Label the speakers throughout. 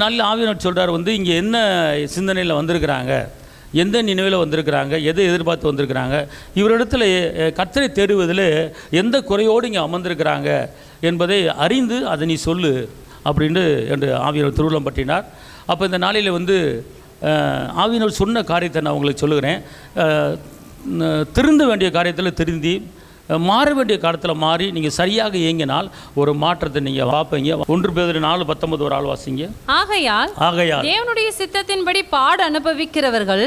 Speaker 1: நாளில் ஆவியானவர் சொல்கிறார் இங்கே என்ன சிந்தனையில் வந்திருக்கிறாங்க, எந்த நினைவில் வந்திருக்கிறாங்க, எதை எதிர்பார்த்து வந்திருக்கிறாங்க, இவரிடத்தில் கர்த்தரை தேடுவதில் எந்த குறையோடு இங்கே அமர்ந்திருக்கிறாங்க என்பதை அறிந்து அதை நீ சொல்லு அப்படின்னு என்று ஆவியானவர் திருவுளம் பற்றினார். அப்போ இந்த நாளில் ஆவியானவர் சொன்ன காரியத்தை நான் உங்களுக்கு சொல்லுகிறேன். திருந்த வேண்டிய காரியத்தில் திருந்தி, மாற வேண்டிய காலத்தில் மாறி நீங்கள் சரியாக இயங்கினால் ஒரு மாற்றத்தை நீங்கள் பார்ப்பீங்க. 1 பேதுரு 4:19 ஒரு ஆள் வாசிங்க.
Speaker 2: ஆகையால் தேவனுடைய சித்தத்தின்படி பாட அனுபவிக்கிறவர்கள்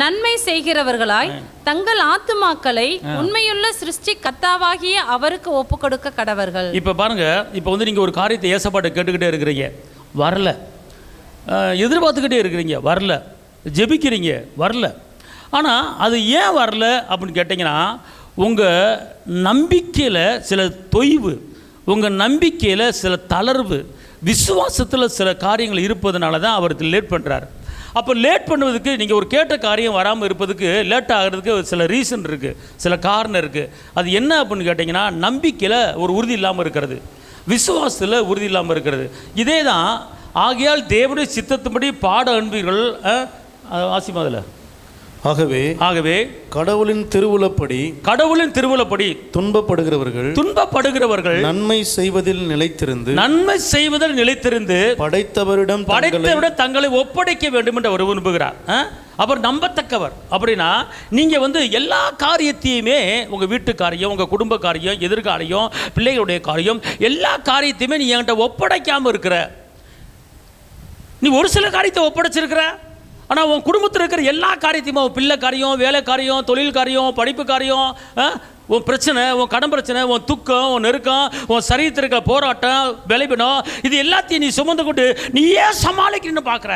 Speaker 2: நன்மை செய்கிறவர்களாய் தங்கள் ஆத்துமாக்களை உண்மையுள்ள சிருஷ்டி கர்த்தாவாகிய அவருக்கு ஒப்பு கொடுக்க கடவர்கள்.
Speaker 1: இப்போ பாருங்க, இப்போ நீங்கள் ஒரு காரியத்தை ஏசப்பாட்டை கேட்டுக்கிட்டே இருக்கிறீங்க, வரல. எதிர்பார்த்துக்கிட்டே இருக்கிறீங்க, வரல. ஜெபிக்கிறீங்க, வரல. ஆனால் அது ஏன் வரல அப்படின்னு கேட்டிங்கன்னா, உங்கள் நம்பிக்கையில் சில தொய்வு, உங்கள் நம்பிக்கையில் சில தளர்வு, விசுவாசத்தில் சில காரியங்கள் இருப்பதுனால தான் அவர் லேட் பண்ணுறாரு. அப்போ லேட் பண்ணுவதுக்கு, நீங்கள் ஒரு கேட்ட காரியம் வராமல் இருப்பதுக்கு லேட் ஆகிறதுக்கு சில ரீசன் இருக்குது, சில காரணம் இருக்குது. அது என்ன அப்படின்னு கேட்டிங்கன்னா, நம்பிக்கையில் ஒரு உறுதி இல்லாமல் இருக்கிறது, விசுவாசத்தில் உறுதி இல்லாமல் இருக்கிறது. இதே தான். ஆகையால் தேவனுடைய சித்தத்தின்படி பாட அன்பீர்கள் ஆசிமாதில். ஆகவே
Speaker 3: கடவுளின் திருவுளப்படி
Speaker 1: துன்பப்படுகிறவர்கள்
Speaker 3: நன்மை செய்வதில் நிலைத்திருந்து படைத்தவரிடம்
Speaker 1: தங்களை ஒப்படைக்க வேண்டும் என்று அவர் விரும்புகிறார். அவர் நம்பத்தக்கவர். அப்படின்னா நீங்க எல்லா காரியத்தையுமே, உங்க வீட்டு காரியம், உங்க குடும்ப காரியம், எதிர்காரியம், பிள்ளைகளுடைய காரியம், எல்லா காரியத்தையுமே நீ என்கிட்ட ஒப்படைக்காம இருக்கிற. நீ ஒரு சில காரியத்தை ஒப்படைச்சிருக்கிற, ஆனால் உன் குடும்பத்தில் இருக்கிற எல்லா காரியத்தையும், உன் பிள்ளை காரியம், வேலை காரியம், தொழில் காரியம், படிப்பு காரியம், உன் பிரச்சனை, உன் கடன் பிரச்சனை, உன் துக்கம், உன் நெருக்கம், உன் சரீரத்தில் இருக்கிற போராட்டம், விளைவினம், இது எல்லாத்தையும் நீ சுமந்து கொண்டு நீ ஏன் சமாளிக்கணும்னு பார்க்குற.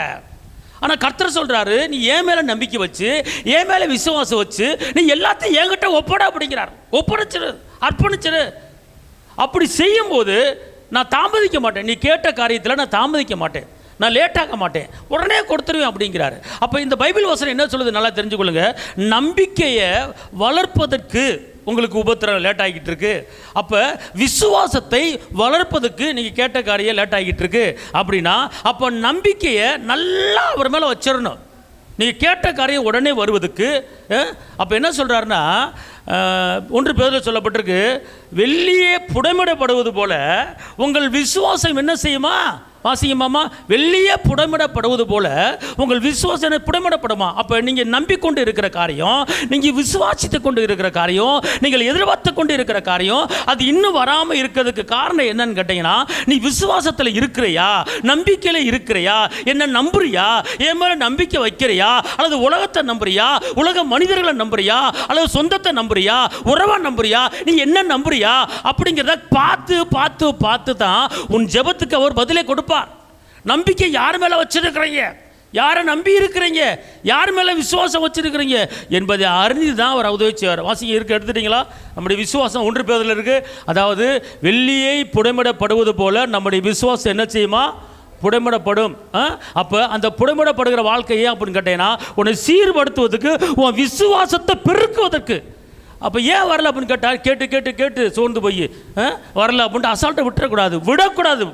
Speaker 1: ஆனால் கர்த்தர் சொல்கிறாரு, நீ என் மேலே நம்பிக்கை வச்சு, என் மேலே விசுவாசம் வச்சு, நீ எல்லாத்தையும் என்கிட்ட ஒப்பட அப்படிங்கிறார். ஒப்படைச்சிரு, அர்ப்பணிச்சிரு. அப்படி செய்யும்போது நான் தாமதிக்க மாட்டேன். நீ கேட்ட காரியத்தில் நான் தாமதிக்க மாட்டேன், நான் லேட்டாக மாட்டேன், உடனே கொடுத்துருவேன் அப்படிங்கிறாரு. அப்போ இந்த பைபிள் வசனம் என்ன சொல்லுது நல்லா தெரிஞ்சுக்கொள்ளுங்க. நம்பிக்கையை வளர்ப்பதற்கு உங்களுக்கு உபத்திரம் லேட் ஆகிட்டு இருக்கு. அப்போ விசுவாசத்தை வளர்ப்பதற்கு நீங்கள் கேட்ட காரியம் லேட் ஆகிட்டு இருக்கு அப்படின்னா, அப்போ நம்பிக்கையை நல்லா அவர் மேலே வச்சிடணும். நீங்கள் கேட்ட காரியம் உடனே வருவதுக்கு. அப்போ என்ன சொல்கிறாருன்னா, 1 பேதுருவில் சொல்லப்பட்டிருக்கு, வெள்ளியே புடமிடப்படுவது போல உங்கள் விசுவாசம் என்ன செய்யுமா? வாசிங்கம்மா. வெள்ளியே புடமிடப்படுவது போல உங்கள் விசுவாசம் புடமிடப்படுமா? அப்போ நீங்கள் நம்பிக்கொண்டு இருக்கிற காரியம், நீங்கள் விசுவாசித்து கொண்டு இருக்கிற காரியம், நீங்கள் எதிர்பார்த்து கொண்டு இருக்கிற காரியம், அது இன்னும் வராமல் இருக்கிறதுக்கு காரணம் என்னன்னு கேட்டிங்கன்னா, நீ விசுவாசத்தில் இருக்கிறியா, நம்பிக்கையில் இருக்கிறியா, என்ன நம்புறியா, என் மேலே நம்பிக்கை வைக்கிறியா, அல்லது உலகத்தை நம்புறியா, உலக மனிதர்களை நம்புறியா, அல்லது சொந்தத்தை நம்புறியா, உறவை நம்புறியா, நீ என்ன நம்புறியா அப்படிங்கிறத பார்த்து பார்த்து பார்த்து தான் உன் ஜெபத்துக்கு அவர் பதிலே கொடுப்பார். நம்பிக்கை யார் மேலே வச்சிருக்கிறீங்க, யாரை நம்பி இருக்கிறீங்க, யார் மேலே விசுவாசம் வச்சிருக்கிறீங்க என்பதை அறிந்து தான் அவர் உதவி செய்வார். வாசிங்க இருக்க எடுத்துட்டீங்களா? நம்முடைய விசுவாசம் 1 பேதுருவில் இருக்கு. அதாவது வெள்ளியை புடமிடப்படுவது போல நம்முடைய விசுவாசம் என்ன செய்யுமா? புடமிடப்படும். அப்போ அந்த புடமிடப்படுகிற வாழ்க்கையே அப்படின்னு கேட்டீங்கன்னா, உன்னை சீர்படுத்துவதற்கு, உன் விசுவாசத்தை பெருக்குவதற்கு. அப்போ ஏன் வரல அப்படின்னு கேட்டால், கேட்டு கேட்டு கேட்டு சோர்ந்து போய் வரல அப்படின்ட்டு அசால்ட்டை விடக்கூடாது.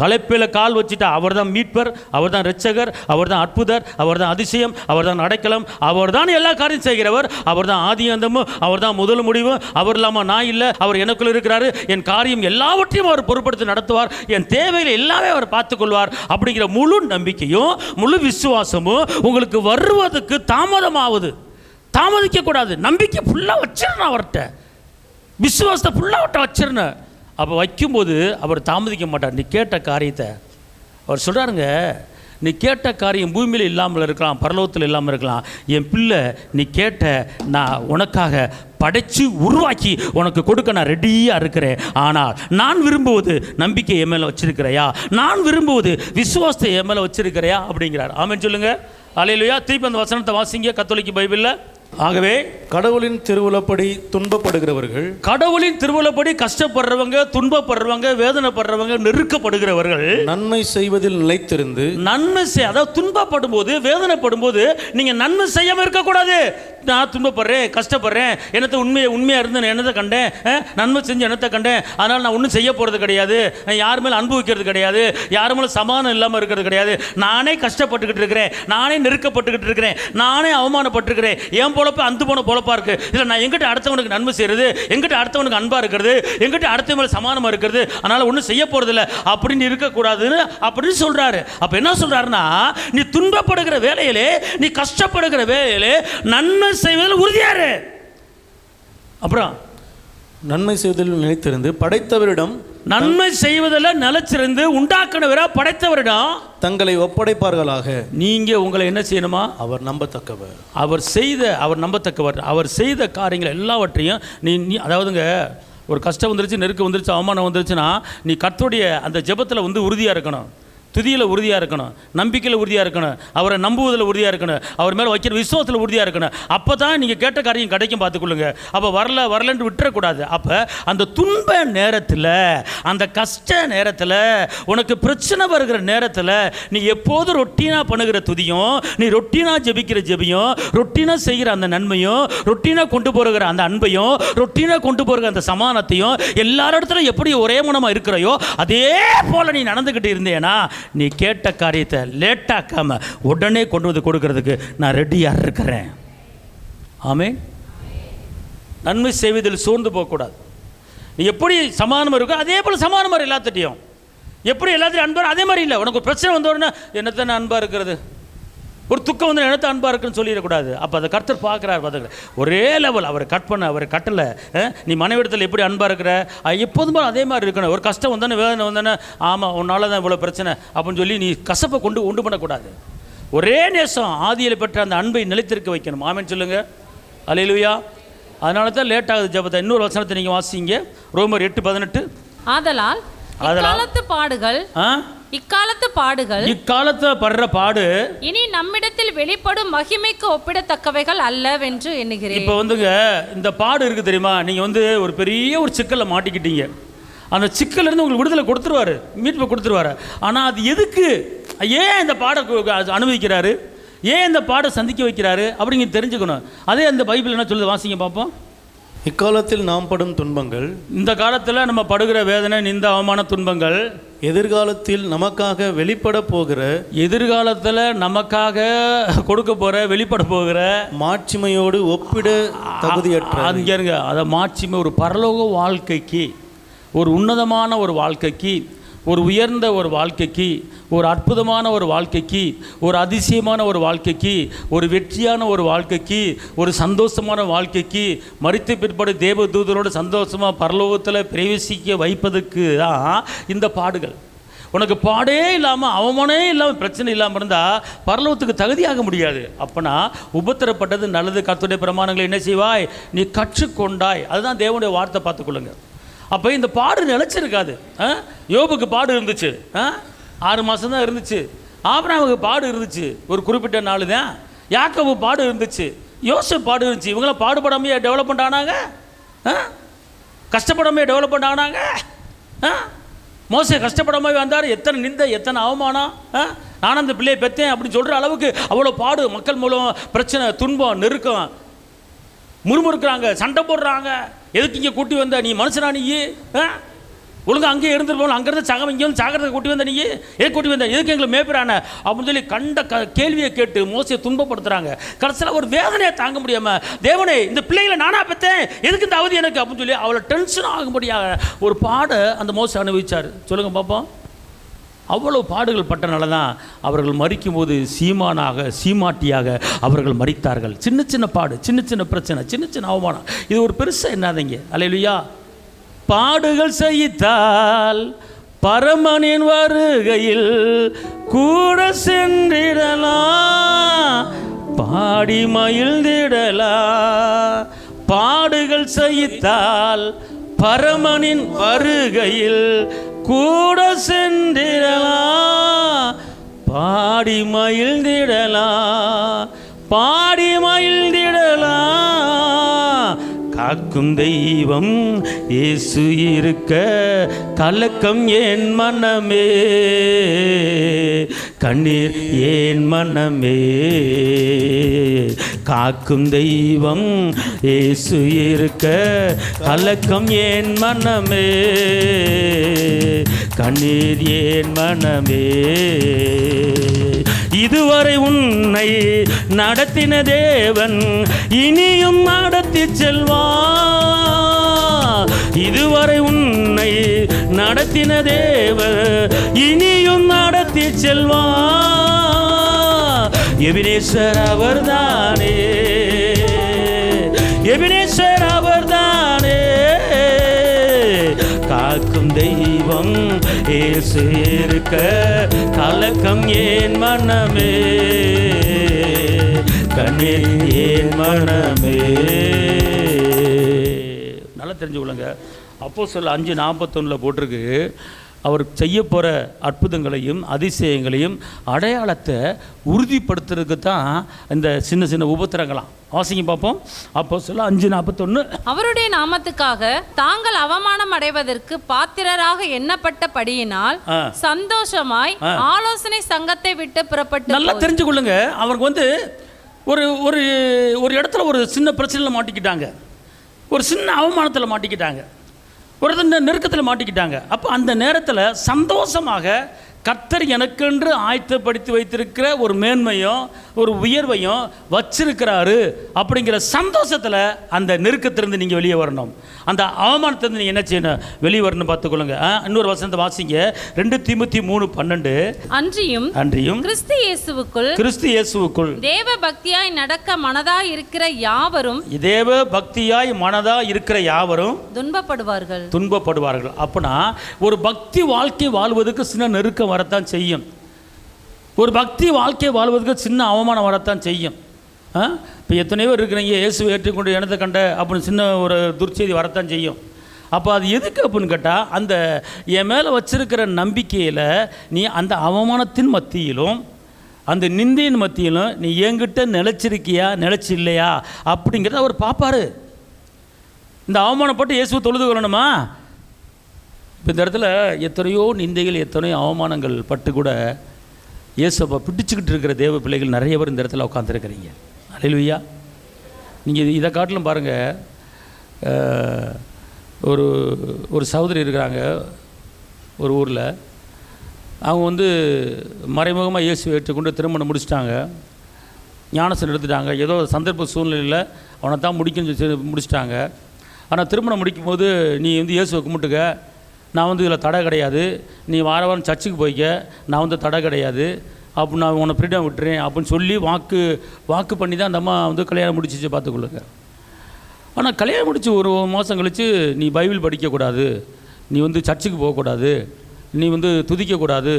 Speaker 1: களைப்பில் கால் வச்சுட்டா அவர் தான் மீட்பர், அவர் தான் இரட்சகர், அவர் தான் அற்புதர், அவர் தான் அதிசயம், அவர் தான் அடைக்கலம், அவர் தான் எல்லா காரியம் செய்கிறவர், அவர் தான் ஆதி அந்தமும், அவர் தான் முதல் முடிவும், அவர் இல்லாமல் நான் இல்லை, அவர் எனக்குள்ள இருக்கிறாரு, என் காரியம் எல்லாவற்றையும் அவர் பொறுப்படுத்தி நடத்துவார், என் தேவையில் எல்லாமே அவர் பார்த்துக்கொள்வார் அப்படிங்கிற முழு நம்பிக்கையும் முழு விசுவாசமும் உங்களுக்கு வருவதற்கு தாமதிக்கக்கூடாது. நம்பிக்கை ஃபுல்லாக வச்சிடணும் அவர்கிட்ட, விசுவாசத்தை ஃபுல்லாக அவர்கிட்ட வச்சிடணும். அப்போ வைக்கும்போது அவர் தாமதிக்க மாட்டார். நீ கேட்ட காரியத்தை அவர் சொல்கிறாருங்க, நீ கேட்ட காரியம் பூமியில் இல்லாமல் இருக்கலாம், பரலோகத்தில் இல்லாமல் இருக்கலாம். என் பிள்ளை, நீ கேட்ட நான் உனக்காக படைச்சு உருவாக்கி உனக்கு கொடுக்க நான் ரெடியாக இருக்கிறேன். ஆனால் நான் விரும்புவது நம்பிக்கை என் மேலே வச்சிருக்கிறையா, நான் விரும்புவது விசுவாசத்தை என் மேலே வச்சிருக்கிறையா அப்படிங்கிறார். ஆமென் சொல்லுங்கள். அல்லேலூயா. திருப்பி அந்த வசனத்தை வாசிங்க கத்தோலிக்க பைபிளில். ஆகவே
Speaker 3: கடவுளின் திருவுளப்படி துன்பப்படுகிறவர்கள்,
Speaker 1: கடவுளின் திருவுளப்படி கஷ்டப்படுறவங்க, துன்பப்படுறவங்க, வேதனைப்படுறவங்க, நெருக்கப்படுகிறவர்கள்
Speaker 3: நன்மை செய்வதில் நிலைத்திருந்து,
Speaker 1: நன்மை அதாவது துன்பப்படும் போது, வேதனைப்படும் போது நீங்க நன்மை செய்யாம இருக்கக்கூடாது. நான் துன்பப்படுறேன், கஷ்டப்படுறேன், என்னத்தை உண்மையா இருந்து நான் என்னத்தை கண்டேன், நன்மை செஞ்சு என்னத்தை கண்டேன், அதனால நான் ஒன்றும் செய்ய போறது கிடையாது, யார் மேல அனுபவிக்கிறது கிடையாது, யார் மேல சமாதானம் இல்லாமல் இருக்கிறது கிடையாது, நானே கஷ்டப்பட்டுக்கிட்டு இருக்கிறேன், நானே நெருக்கப்பட்டுக்கிட்டு இருக்கிறேன், நானே அவமானப்பட்டிருக்கிறேன், என் பொழப்பு அந்த போன பொழப்பா இருக்கு, இல்லை நான் எங்கிட்ட அடுத்தவனுக்கு நன்மை செய்யறது, எங்கிட்ட அடுத்தவனுக்கு அன்பா இருக்கிறது, எங்கிட்ட அடுத்த மேல சமானமா இருக்கிறது, அதனால ஒன்றும் செய்ய போறது இல்லை அப்படின்னு இருக்கக்கூடாதுன்னு அப்படின்னு சொல்றாரு. அப்ப என்ன சொல்றாருன்னா, நீ துன்பப்படுகிற வேலையிலே, நீ கஷ்டப்படுகிற வேலையிலே நன்மை செய்வதில் உறுதியாரு. அப்புறம்
Speaker 3: நன்மை செய்வதில் நிலைத்திருந்து படைத்தவரிடம்,
Speaker 1: நன்மை செய்வதில் நிலைச்சிருந்து உண்டாக்குனவரா படைத்தவரிடம்
Speaker 3: தங்களை ஒப்படைப்பார்களாக.
Speaker 1: நீங்க உங்களை என்ன செய்யணுமா?
Speaker 3: அவர் நம்பத்தக்கவர்,
Speaker 1: அவர் நம்பத்தக்கவர், அவர் செய்த காரியங்கள் எல்லாவற்றையும் நீ அதாவதுங்க, ஒரு கஷ்டம் வந்துருச்சு, நெருக்கம் வந்துருச்சு, அவமானம் வந்துருச்சுன்னா நீ கர்த்தருடைய அந்த ஜெபத்தில் வந்து உறுதியாக இருக்கணும், துதியில் உறுதியாக இருக்கணும், நம்பிக்கையில் உறுதியாக இருக்கணும், அவரை நம்புவதில் உறுதியாக இருக்கணும், அவர் மேலே வைக்கிற விசுவாசத்தில் உறுதியாக இருக்கணும். அப்போ தான் நீங்கள் கேட்ட காரியம் கிடைக்கும், பார்த்துக்கொள்ளுங்க. அப்போ வரலன்ட்டு விட்டுறக்கூடாது. அப்போ அந்த துன்ப நேரத்தில், அந்த கஷ்ட நேரத்தில், உனக்கு பிரச்சனை வருகிற நேரத்தில் நீ எப்போதும் ரொட்டீனாக பண்ணுகிற துதியும், நீ ரொட்டீனாக ஜெபிக்கிற ஜெபியும், ரொட்டீனாக செய்கிற அந்த நன்மையும், ரொட்டீனாக கொண்டு போகிற அந்த அன்பையும், ரொட்டீனாக கொண்டு போகிற அந்த சமானத்தையும், எல்லா இடத்துலையும் எப்படி ஒரே மனமாக இருக்கிறையோ அதே போல் நீ நடந்துக்கிட்டு இருந்தேனா, நீ கேட்ட காரியத்தை லேட்டாக்காம உடனே கொண்டு வந்து கொடுக்கறதுக்கு நான் ரெடியாக இருக்கிறேன். ஆமென். நன்மை செய்வதில் சோர்ந்து போகக்கூடாது. நீ எப்படி சமாதானம் இருக்கோ அதே போல் சமாதானம் எல்லாத்திட்டையும், எப்படி எல்லாத்தையும் அன்பாக அதே மாதிரி இல்லை. உனக்கு பிரச்சனை வந்த உடனே என்னத்தானே அன்பாக இருக்கிறது, ஒரு துக்கம் வந்து என்னத்தை அன்பாக இருக்குன்னு சொல்லிடக்கூடாது. அப்போ அதை கர்த்தர் பார்க்குறாரு. பார்த்துக்க ஒரே லெவல் அவரை கட் பண்ண, அவரை கட்டலை. நீ மனைவிடத்தில் எப்படி அன்பாக இருக்கிற, எப்போதும் அதே மாதிரி இருக்கணும். ஒரு கஷ்டம் வந்தானே, வேதனை வந்தானே, ஆமாம் உன்னால தான் இவ்வளோ பிரச்சனை அப்படின்னு சொல்லி நீ கசப்பை உண்டு பண்ணக்கூடாது. ஒரே நேசம் ஆதியில் பெற்ற அந்த அன்பை நிலைத்திருக்க வைக்கணும். ஆமென் சொல்லுங்க. அல்லேலூயா. அதனால தான் லேட் ஆகுது ஜெபத்தை. இன்னொரு வசனத்தை நீங்கள் வாசிங்க, ரோமர் 8:18.
Speaker 2: ஆதலால் இக்காலத்து பாடுகள்
Speaker 1: இக்காலத்துல படுற பாடு
Speaker 2: இனி நம்மிடத்தில் வெளிப்படும் மகிமைக்கு ஒப்பிடத்தக்கவைகள் அல்லவென்று எண்ணுகிறேன்.
Speaker 1: இப்போ வந்துங்க இந்த பாடு இருக்கு தெரியுமா, நீங்க வந்து ஒரு பெரிய ஒரு சிக்கல்ல மாட்டிக்கிட்டீங்க. அந்த சிக்கல்ல இருந்து உங்களுக்கு விடுதலை கொடுத்துருவாரு, மீட்பை கொடுத்துருவாரு. ஆனா அது எதுக்கு, ஏன் இந்த பாடை அனுமதிக்கிறாரு, ஏன் இந்த பாடை சந்திக்க வைக்கிறாரு அப்படிங்க தெரிஞ்சுக்கணும். அதே அந்த பைபிள் என்ன சொல்லுது, வாசிங்க பார்ப்போம்.
Speaker 3: இக்காலத்தில் நாம் படும் துன்பங்கள், இந்த
Speaker 1: காலத்தில் நம்ம படுகிற வேதனை, இந்த அவமான துன்பங்கள்,
Speaker 3: எதிர்காலத்தில் நமக்காக வெளிப்பட போகிற,
Speaker 1: எதிர்காலத்தில் நமக்காக கொடுக்க போகிற, வெளிப்பட போகிற
Speaker 3: மாட்சிமையோடு ஒப்பிட தகுதியற்ற.
Speaker 1: அங்கேருங்க அதை மாட்சிமை, ஒரு பரலோக வாழ்க்கைக்கு, ஒரு உன்னதமான ஒரு வாழ்க்கைக்கு, ஒரு உயர்ந்த ஒரு வாழ்க்கைக்கு, ஒரு அற்புதமான ஒரு வாழ்க்கைக்கு, ஒரு அதிசயமான ஒரு வாழ்க்கைக்கு, ஒரு வெற்றியான ஒரு வாழ்க்கைக்கு, ஒரு சந்தோஷமான வாழ்க்கைக்கு, மரித்த பிற்பாடு தேவதூதரோடு சந்தோஷமாக பரலோகத்தில் பிரவேசிக்க வைப்பதற்கு தான் இந்த பாடுகள். உனக்கு பாடே இல்லாமல், அவமானே இல்லாமல், பிரச்சனை இல்லாமல் இருந்தால் பரலோகத்துக்கு தகுதியாக முடியாது. அப்போனா உபத்திரப்பட்டது நல்லது, கர்த்தருடைய பிரமாணங்களை என்ன செய்வாய், நீ கற்றுக்கொண்டாய். அதுதான் தேவனுடைய வார்த்தை, பார்த்துக்கொள்ளுங்க. அப்போ இந்த பாடு நிலச்சிருக்காது. யோபுக்கு பாடு இருந்துச்சு, 6 மாதம் தான் இருந்துச்சு. ஆபிரகாமுக்கு பாடு இருந்துச்சு, ஒரு குறிப்பிட்ட நாள் தான். யாக்கோபு பாடு இருந்துச்சு, யோசேப்பு பாடு இருந்துச்சு. இவங்களாம் பாடுபடாமையே டெவலப்மெண்ட் ஆனாங்க, கஷ்டப்படாமையே டெவலப்மெண்ட் ஆனாங்க. மோசே கஷ்டப்படாமல் வந்தார், எத்தனை நிந்தை, எத்தனை அவமானம். நானும் அந்த பிள்ளையை பெற்றேன் அப்படின்னு சொல்கிற அளவுக்கு அவ்வளோ பாடு, மக்கள் மூலம் பிரச்சனை, துன்பம், நெருக்கம், முறுமுறுக்கிறாங்க, சண்டை போடுறாங்க. எதுக்கு இங்கே கூட்டி வந்த, நீ மனுஷனா, நீ ஒழுங்காக அங்கேயே இருந்துட்டு போகணும், அங்கேருந்து சகம் இங்கே வந்து சாகிறத கூட்டி வந்த, நீ எதுக்கு கூட்டி வந்த, எதுக்கு எங்களை மேய்ப்பிறான அப்படின்னு சொல்லி கேள்வியை கேட்டு மோசையை துன்பப்படுத்துகிறாங்க. கடைசியில் ஒரு வேதனையை தாங்க முடியாமல், தேவனே இந்த பிள்ளைகளை நானா பெற்றேன், எதுக்கு இந்த அவதி எனக்கு அப்படின்னு சொல்லி அவளை டென்ஷன் ஆகும்படியாக ஒரு பாடை அந்த மோசை அனுபவிச்சார். சொல்லுங்கள் பார்ப்போம். அவ்வளோ பாடுகள் பட்டனால தான் அவர்கள் மரிக்கும் போது சீமாட்டியாக அவர்கள் மரித்தார்கள். சின்ன சின்ன பாடு, சின்ன சின்ன பிரச்சனை, சின்ன சின்ன அவமானம், இது ஒரு பெருசாக என்னதுங்க. அல்லேலூயா. பாடுகள் சகித்தால் பரமனின் வருகையில் கூட சென்றிடலாம், பாடி மகிழ்ந்திடலாம். பாடுகள் சகித்தால் பரமனின் வருகையில் கூட சென்றிடலாம், பாடி மகிழ்ந்திடலாம், பாடி மகிழ்ந்திடலாம். காக்கும் தெய்வம் இயேசு இருக்க கலக்கம் ஏன் மனமே, கண்ணீர் ஏன் மனமே. காக்கும் தெய்வம் இயேசு இருக்க கலக்கம் ஏன் மனமே, கண்ணீர் ஏன் மனமே. இதுவரை உன்னை நடத்தின தேவன் இனியும் நடத்தி செல்வார். இதுவரை உன்னை நடத்தின தேவன் இனியும் நடத்தி செல்வார். எபினேசர் அவர்தானே, எபினேசர் அவர்தானே. காக்கும் தெய்வம் இயேசு இருக்க கலக்கம் ஏன் மனமே, கண்ணீர் ஏன் மனமே. நல்லா தெரிஞ்சு கொள்ளுங்க. அப்போஸ்தலர் 5:41 போட்டிருக்கு, அவர் செய்ய போகிற அற்புதங்களையும் அதிசயங்களையும் அடையாளத்தை உறுதிப்படுத்துறதுக்கு தான் இந்த சின்ன சின்ன உபத்திரங்களாம். வாசிங்க பார்ப்போம். அப்போஸ்தலர் 5:41.
Speaker 2: அவருடைய நாமத்துக்காக தாங்கள் அவமானம் அடைவதற்கு பாத்திரராக எண்ணப்பட்டபடியினால் சந்தோஷமாய் ஆலோசனை சங்கத்தை விட்டு புறப்பட்டு.
Speaker 1: நல்லா தெரிஞ்சு கொள்ளுங்க. அவருக்கு வந்து ஒரு ஒரு ஒரு இடத்துல ஒரு சின்ன பிரச்சனையில் மாட்டிக்கிட்டாங்க, ஒரு சின்ன அவமானத்தில் மாட்டிக்கிட்டாங்க, ஒரு நெருக்கத்தில் மாட்டிக்கிட்டாங்க. அப்போ அந்த நேரத்தில் சந்தோஷமாக கர்த்தர் எனக்கென்று ஆயத்தப்படுத்தி வைத்திருக்கிற ஒரு மேன்மையும் ஒரு உயர்வையும் வச்சிருக்கிறாரு அப்படிங்கிற சந்தோஷத்தில் அந்த நெருக்கத்திலிருந்து நீங்கள் வெளியே வரணும். அந்த அவமானத்திலிருந்து நீங்கள் என்ன செய்யணும்? வெளியே வரணும். பார்த்துக்கொள்ளுங்க. இன்னொரு வசனத்தை வாசிங்க. 2 தீமோத்தேயு 3:12. அன்றியும்
Speaker 2: கிறிஸ்து இயேசுவுக்குள் தேவ பக்தியாய் நடக்க மனதாய் இருக்கிற யாவரும்,
Speaker 1: தேவ பக்தியாய் மனதாய் இருக்கிற யாவரும் துன்பப்படுவார்கள். அப்பனா ஒரு பக்தி வாழ்க்கை வாழ்வதற்கு சின்ன நெருக்கம் வரத்தான் செய்யும். ஒரு பக்தி வாழ்க்கை வாழ்வதற்கு சின்ன அவமானம் வரத்தான் செய்யும். இப்போ எத்தனையோ பேர் இருக்கிறீங்க, இயேசுவை ஏற்றுக்கொண்டு எனத்தை கண்ட அப்படின்னு சின்ன ஒரு துர்ச்செய்தி வரத்தான் செய்யும். அப்போ அது எதுக்கு அப்படின்னு கேட்டால், அந்த என் மேலே வச்சிருக்கிற நம்பிக்கையில் நீ அந்த அவமானத்தின் மத்தியிலும் அந்த நிந்தையின் மத்தியிலும் நீ என்கிட்ட நிலைச்சிருக்கியா நிலைச்சி இல்லையா அப்படிங்கிறத அவர் பார்ப்பார். இந்த அவமானப்பட்டு இயேசுவை தொழுது கொள்ளணுமா? இப்போ இந்த இடத்துல எத்தனையோ நிந்தைகள் எத்தனையோ அவமானங்கள் பட்டு கூட இயேசுவை பிடிச்சிக்கிட்டு இருக்கிற தேவ பிள்ளைகள் நிறைய பேர் இந்த இடத்துல உட்காந்துருக்கிறீங்க. அல்லேலூயா. நீங்கள் இதை காட்டிலும் பாருங்கள். ஒரு சகோதரி இருக்கிறாங்க ஒரு ஊரில். அவங்க வந்து மறைமுகமாக இயேசுவை ஏற்றுக்கொண்டு திருமணம் முடிச்சிட்டாங்க, ஞானஸ்நானம் எடுத்துட்டாங்க. ஏதோ சந்தர்ப்ப சூழ்நிலையில் அவனை தான் முடிச்சிட்டாங்க. ஆனால் திருமணம் முடிக்கும் போது நீ வந்து இயேசுவை கும்பிட்டுக்க, நான் வந்து இதில் தடை கிடையாது, நீ வாரம் சர்ச்சுக்கு போய்க்க, நான் வந்து தடை கிடையாது, அப்போ நான் உன்னை ஃப்ரீடம் விட்டுறேன் அப்படின்னு சொல்லி வாக்கு பண்ணி தான் அந்த அம்மா வந்து கல்யாணம் முடிச்சிச்சு. பார்த்துக்கொள்ளுங்க. ஆனால் கல்யாணம் முடித்து ஒரு மாதம் கழித்து நீ பைபிள் படிக்கக்கூடாது, நீ வந்து சர்ச்சுக்கு போகக்கூடாது, நீ வந்து துதிக்கக்கூடாது,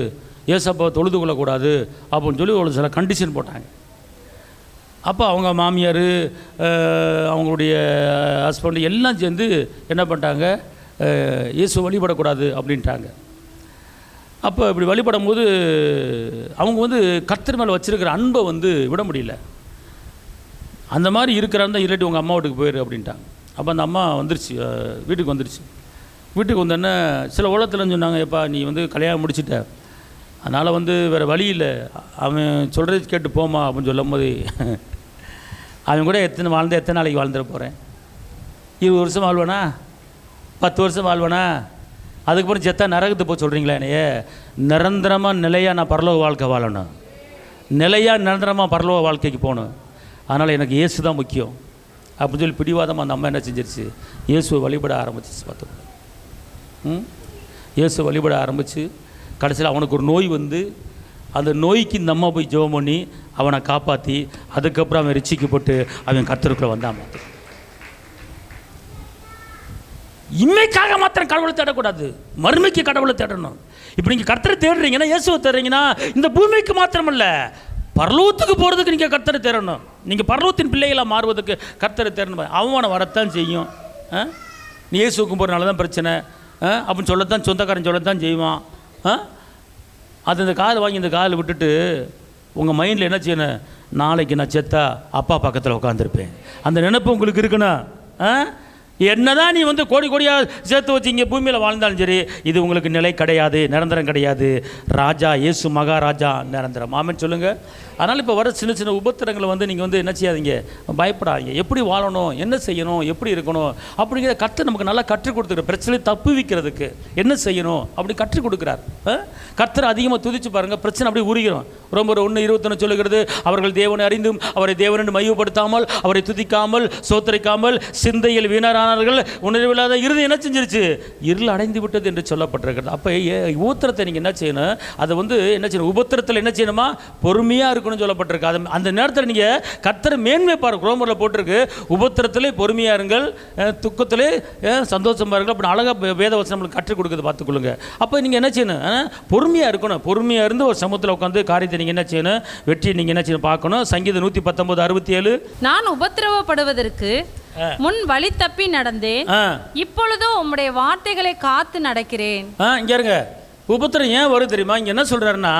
Speaker 1: ஏசப்பாவை தொழுது கொள்ளக்கூடாது அப்படின்னு சொல்லி ஒரு சில கண்டிஷன் போட்டாங்க. அப்போ அவங்க மாமியார் அவங்களுடைய ஹஸ்பண்டு எல்லாம் சேர்ந்து என்ன பண்ணிட்டாங்க? இயேசு வழிபடக்கூடாது அப்படின்ட்டாங்க. அப்போ இப்படி வழிபடும் போது அவங்க வந்து கர்த்தர் மேலே வச்சுருக்கிற அன்பை வந்து விட முடியல. அந்த மாதிரி இருக்கிறாருந்தான், இல்லாட்டி உங்கள் அம்மா வீட்டுக்கு போயிரு அப்படின்ட்டாங்க. அப்போ அந்த அம்மா வந்துருச்சு, வீட்டுக்கு வந்துருச்சு. வீட்டுக்கு வந்தோடனே சில உலகத்தில் சொன்னாங்க, எப்பா நீ வந்து கல்யாணம் முடிச்சிட்ட, அதனால் வந்து வேறு வழி இல்லை, அவன் சொல்கிறது கேட்டு போமா அப்படின்னு சொல்லும் போது அவன் கூட எத்தனை நாளைக்கு வாழ்ந்துட போகிறேன்? 20 வருஷம் வாழ்வானா? 10 வருஷம் வாழ்வானா? அதுக்கப்புறம் செத்தா நரகத்து போய் சொல்கிறீங்களா? என்னையே நிரந்தரமாக நிலையாக நான் பரலோக வாழ்க்கை வாழணும், நிலையாக நிரந்தரமாக பரலோக வாழ்க்கைக்கு போகணும், அதனால் எனக்கு இயேசு தான் முக்கியம் அப்படின்னு சொல்லி பிடிவாதமாக அந்த அம்மா என்ன செஞ்சிருச்சு? இயேசுவை வழிபட ஆரம்பிச்சிச்சு. பார்த்துக்கணும். இயேசு வழிபட ஆரம்பித்து கடைசியில் அவனுக்கு ஒரு நோய் வந்து அந்த நோய்க்கு இந்த அம்மா போய் ஜெபம் பண்ணி அவனை காப்பாற்றி அதுக்கப்புறம் அவன் ரட்சிக்கப்பட்டு அவன் கர்த்தருக்குள்ளே வந்தான். இன்மைக்காக மாத்திரம் கடவுளை தேடக்கூடாது, மறுமைக்கு கடவுளை தேடணும். இப்போ நீங்கள் கர்த்தரை தேடுறீங்கன்னா, இயேசுவை தேடுறீங்கன்னா, இந்த பூமிக்கு மாத்திரமல்ல பரலோகத்துக்கு போகிறதுக்கு நீங்கள் கர்த்தரை தேடணும். நீங்கள் பரலோகத்தின் பிள்ளைகளாக மாறுவதற்கு கர்த்தரை தேடணும். அவமானம் வரத்தான் செய்யும். நீ இயேசுக்கு போகிறனால தான் பிரச்சனை அப்படின்னு சொல்லத்தான் சொந்தக்காரன் சொல்லத்தான் செய்வான். அது இந்த கால் வாங்கி இந்த கால் விட்டுட்டு உங்கள் மைண்டில் என்ன செய்யணும்? நாளைக்கு நான் செத்தா அப்பா பக்கத்தில் உட்காந்துருப்பேன், அந்த நினைப்பு உங்களுக்கு இருக்குண்ணா. என்னதான் நீ வந்து கோடி கோடியாக சேர்த்து வச்சு இங்கே பூமியில் வாழ்ந்தாலும் சரி, இது உங்களுக்கு நிலை கிடையாது, நிரந்தரம் கிடையாது. ராஜா இயேசு மகாராஜா நிரந்தரம். ஆமென் சொல்லுங்கள். அதனால் இப்போ வர சின்ன சின்ன உபத்திரங்களை வந்து நீங்கள் வந்து என்ன செய்யாதீங்க, பயப்படாதீங்க. எப்படி வாழணும், என்ன செய்யணும், எப்படி இருக்கணும் அப்படிங்கிற கற்று நமக்கு நல்லா கற்றுக் கொடுத்துருக்க. பிரச்சனை தப்புவிக்கிறதுக்கு என்ன செய்யணும் அப்படி கற்றுக் கொடுக்குறார். கர்த்தரை அதிகமாக துதிச்சு பாருங்கள், பிரச்சனை அப்படி உரிகிறோம். ரொம்ப 1:21 சொல்லுகிறது, அவர்கள் தேவனை அறிந்தும் அவரை தேவனென்று மையப்படுத்தாமல் அவரை துதிக்காமல் சோத்தரிக்காமல் சிந்தையில் வீணரானார்கள், உணர்வில்லாத இருதயம் என்ன செஞ்சிருச்சு, இருள் அடைந்து விட்டது என்று சொல்லப்பட்டிருக்கிறது. அப்போ உபத்திரத்தை நீங்கள் என்ன செய்யணும், அதை வந்து என்ன செய்யணும், உபத்திரத்தில் என்ன செய்யணுமா, பொறுமையாக இருக்கணும்னு சொல்லப்பட்டிருக்கு. அது அந்த நேரத்தில் நீங்கள் கர்த்தரை மேன்மை பாருங்க. ரோமரில் போட்டிருக்கு, உபத்திரத்திலே பொறுமையாக இருங்கள், துக்கத்திலே சந்தோஷமாக இருங்கள். அப்படி அழகாக வேதவசனம் நம்மளுக்கு கற்றுக் கொடுக்குறது பார்த்துக்கொள்ளுங்க. அப்போ நீங்கள் என்ன செய்யணும், பொறுமையாக இருக்கணும். பொறுமையாக இருந்து ஒரு சமூகத்தில் உட்காந்து காரியத்தை நீங்கள் என்ன செய்யணும், வெற்றி நீங்கள் என்ன செய்யணும் பார்க்கணும். சங்கீதம் 119:67, நான்
Speaker 2: உபத்திரவப்படுவதற்கு முன் வழி தப்பி நடந்தேன், இப்பொழுதோ உம்முடைய வார்த்தைகளை காத்து நடக்கிறேன்.
Speaker 1: இங்க இருங்க, உபத்திரம் ஏன் வரும் தெரியுமா? இங்க என்ன சொல்றாருன்னா,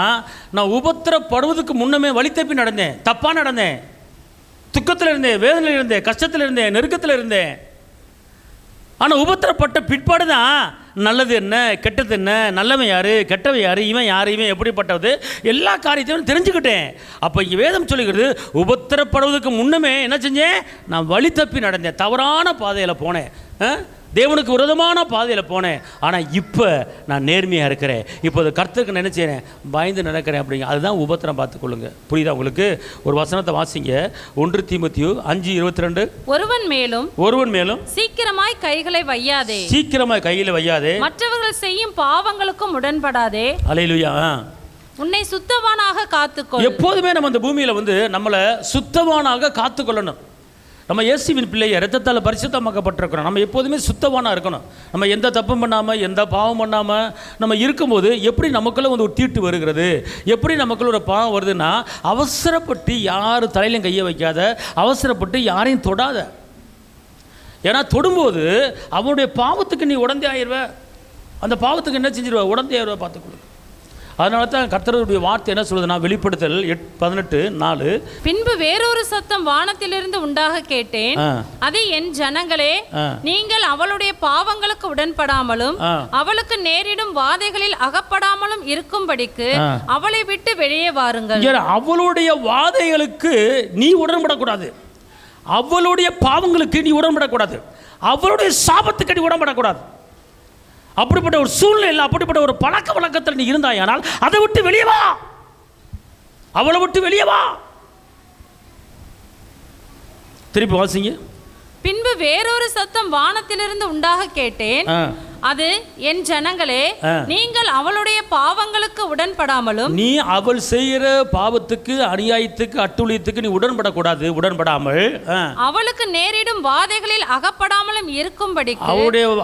Speaker 1: நான் உபத்திரப்படுவதற்கு முன்னமே வழி தப்பி நடந்தேன், தப்பா நடந்தேன், துக்கத்தில் இருந்தேன், வேதனையில் இருந்தேன், கஷ்டத்தில் இருந்தேன், நெருக்கத்தில் இருந்தேன். ஆனால் உபத்திரப்பட்ட பிற்பாடு தான் நல்லது என்ன, கெட்டது என்ன, நல்லவன் யார், கெட்டவன் யார், இவன் யார், இவன் எப்படிப்பட்டது, எல்லா காரியத்தையும் தெரிஞ்சுக்கிட்டேன். அப்போ இங்கே வேதம் சொல்லுகிறது, உபத்திரப்படுவதற்கு முன்னமே என்ன செஞ்சேன், நான் வழி தப்பி நடந்தேன், தவறான பாதையில் போனேன், தேவனுக்கு விரோதமான பாதையில் போனேன். ஆனால் இப்போ நான் நேர்மையாக இருக்கிறேன், இப்போது கர்த்தருக்கு நினைச்சேன், பயந்து நடக்கிறேன் அப்படிங்க. அதுதான் உபத்திரம். பார்த்துக்கொள்ளுங்க. புரியுதா உங்களுக்கு? ஒரு வசனத்தை வாசிங்க, 1 தீமோத்தேயு 5:22, ஒருவன் மேலும்
Speaker 2: சீக்கிரமாய் கைகளை வையாதே,
Speaker 1: சீக்கிரமாய் கையில் வையாதே,
Speaker 2: மற்றவர்கள் செய்யும் பாவங்களுக்கும் உடன்படாதே,
Speaker 1: அல்லேலூயா,
Speaker 2: உன்னை சுத்தவானாக காத்துக்கொள்.
Speaker 1: எப்போதுமே நம்ம இந்த பூமியில் வந்து நம்மளை சுத்தவானாக காத்துக்கொள்ளணும். நம்ம இயேசுவின் பிள்ளையை இரத்தத்தால் பரிசுத்தமாக்கப்பட்டிருக்கிறோம். நம்ம எப்போதுமே சுத்தவானாக இருக்கணும். நம்ம எந்த தப்பும் பண்ணாமல் எந்த பாவம் பண்ணாமல் நம்ம இருக்கும்போது எப்படி நமக்குள்ள வந்து ஒரு தீட்டு வருகிறது, எப்படி நமக்குள்ள ஒரு பாவம் வருதுன்னா, அவசரப்பட்டு யார் தலையிலும் கையை வைக்காத, அவசரப்பட்டு யாரையும் தொடாத. ஏன்னா தொடும்போது அவனுடைய பாவத்துக்கு நீ உடந்தே ஆயிடுவ, அந்த பாவத்துக்கு என்ன செஞ்சிருவ, உடந்தே ஆயிடுவ. பார்த்துக்கொள்ளு. அதனால தான் கர்த்தருடைய வார்த்தை என்ன சொல்லுதுன்னா, வெளிப்படுத்தல் 18:4,
Speaker 2: பின்பு வேறொரு சத்தம் வானத்திலிருந்து உண்டாக கேட்டேன், அது என் ஜனங்களே, நீங்கள் அவளுடைய பாவங்களுக்கு உடன்படாமலும் அவளுக்கு நேரிடும் வாதைகளில் அகப்படாமலும் இருக்கும்படிக்கு அவளை விட்டு வெளியே வாருங்கள்.
Speaker 1: அவளுடைய வாதைகளுக்கு நீ உடன்படக்கூடாது, அவளுடைய பாவங்களுக்கு நீ உடன்படக்கூடாது, அவளுடைய சாபத்துக்கு நீ உடன்படக்கூடாது. அப்படிப்பட்ட ஒரு சூழ்நிலை, அப்படிப்பட்ட ஒரு பழக்க வழக்கத்தில் நீ இருந்தாயானால் அதை விட்டு வெளியே வா, அவளை விட்டு வெளியே வா. திருப்பி வாசிங்க.
Speaker 2: பின்பு வேறொரு சத்தம் வானத்திலிருந்து உண்டாக கேட்டேன், அது என் ஜனங்களே, நீங்கள் அவளுடைய பாவங்களுக்கு உடன்படாமலும்,
Speaker 1: நீ அவள் செய்கிற பாவத்துக்கு அநியாயத்துக்கு அட்டுழியத்துக்கு நீ உடன்படக்கூடாது, உடன்படாமல்
Speaker 2: அவளுக்கு நேரிடும் வாதைகளில் அகப்படாமலும் இருக்கும்படி.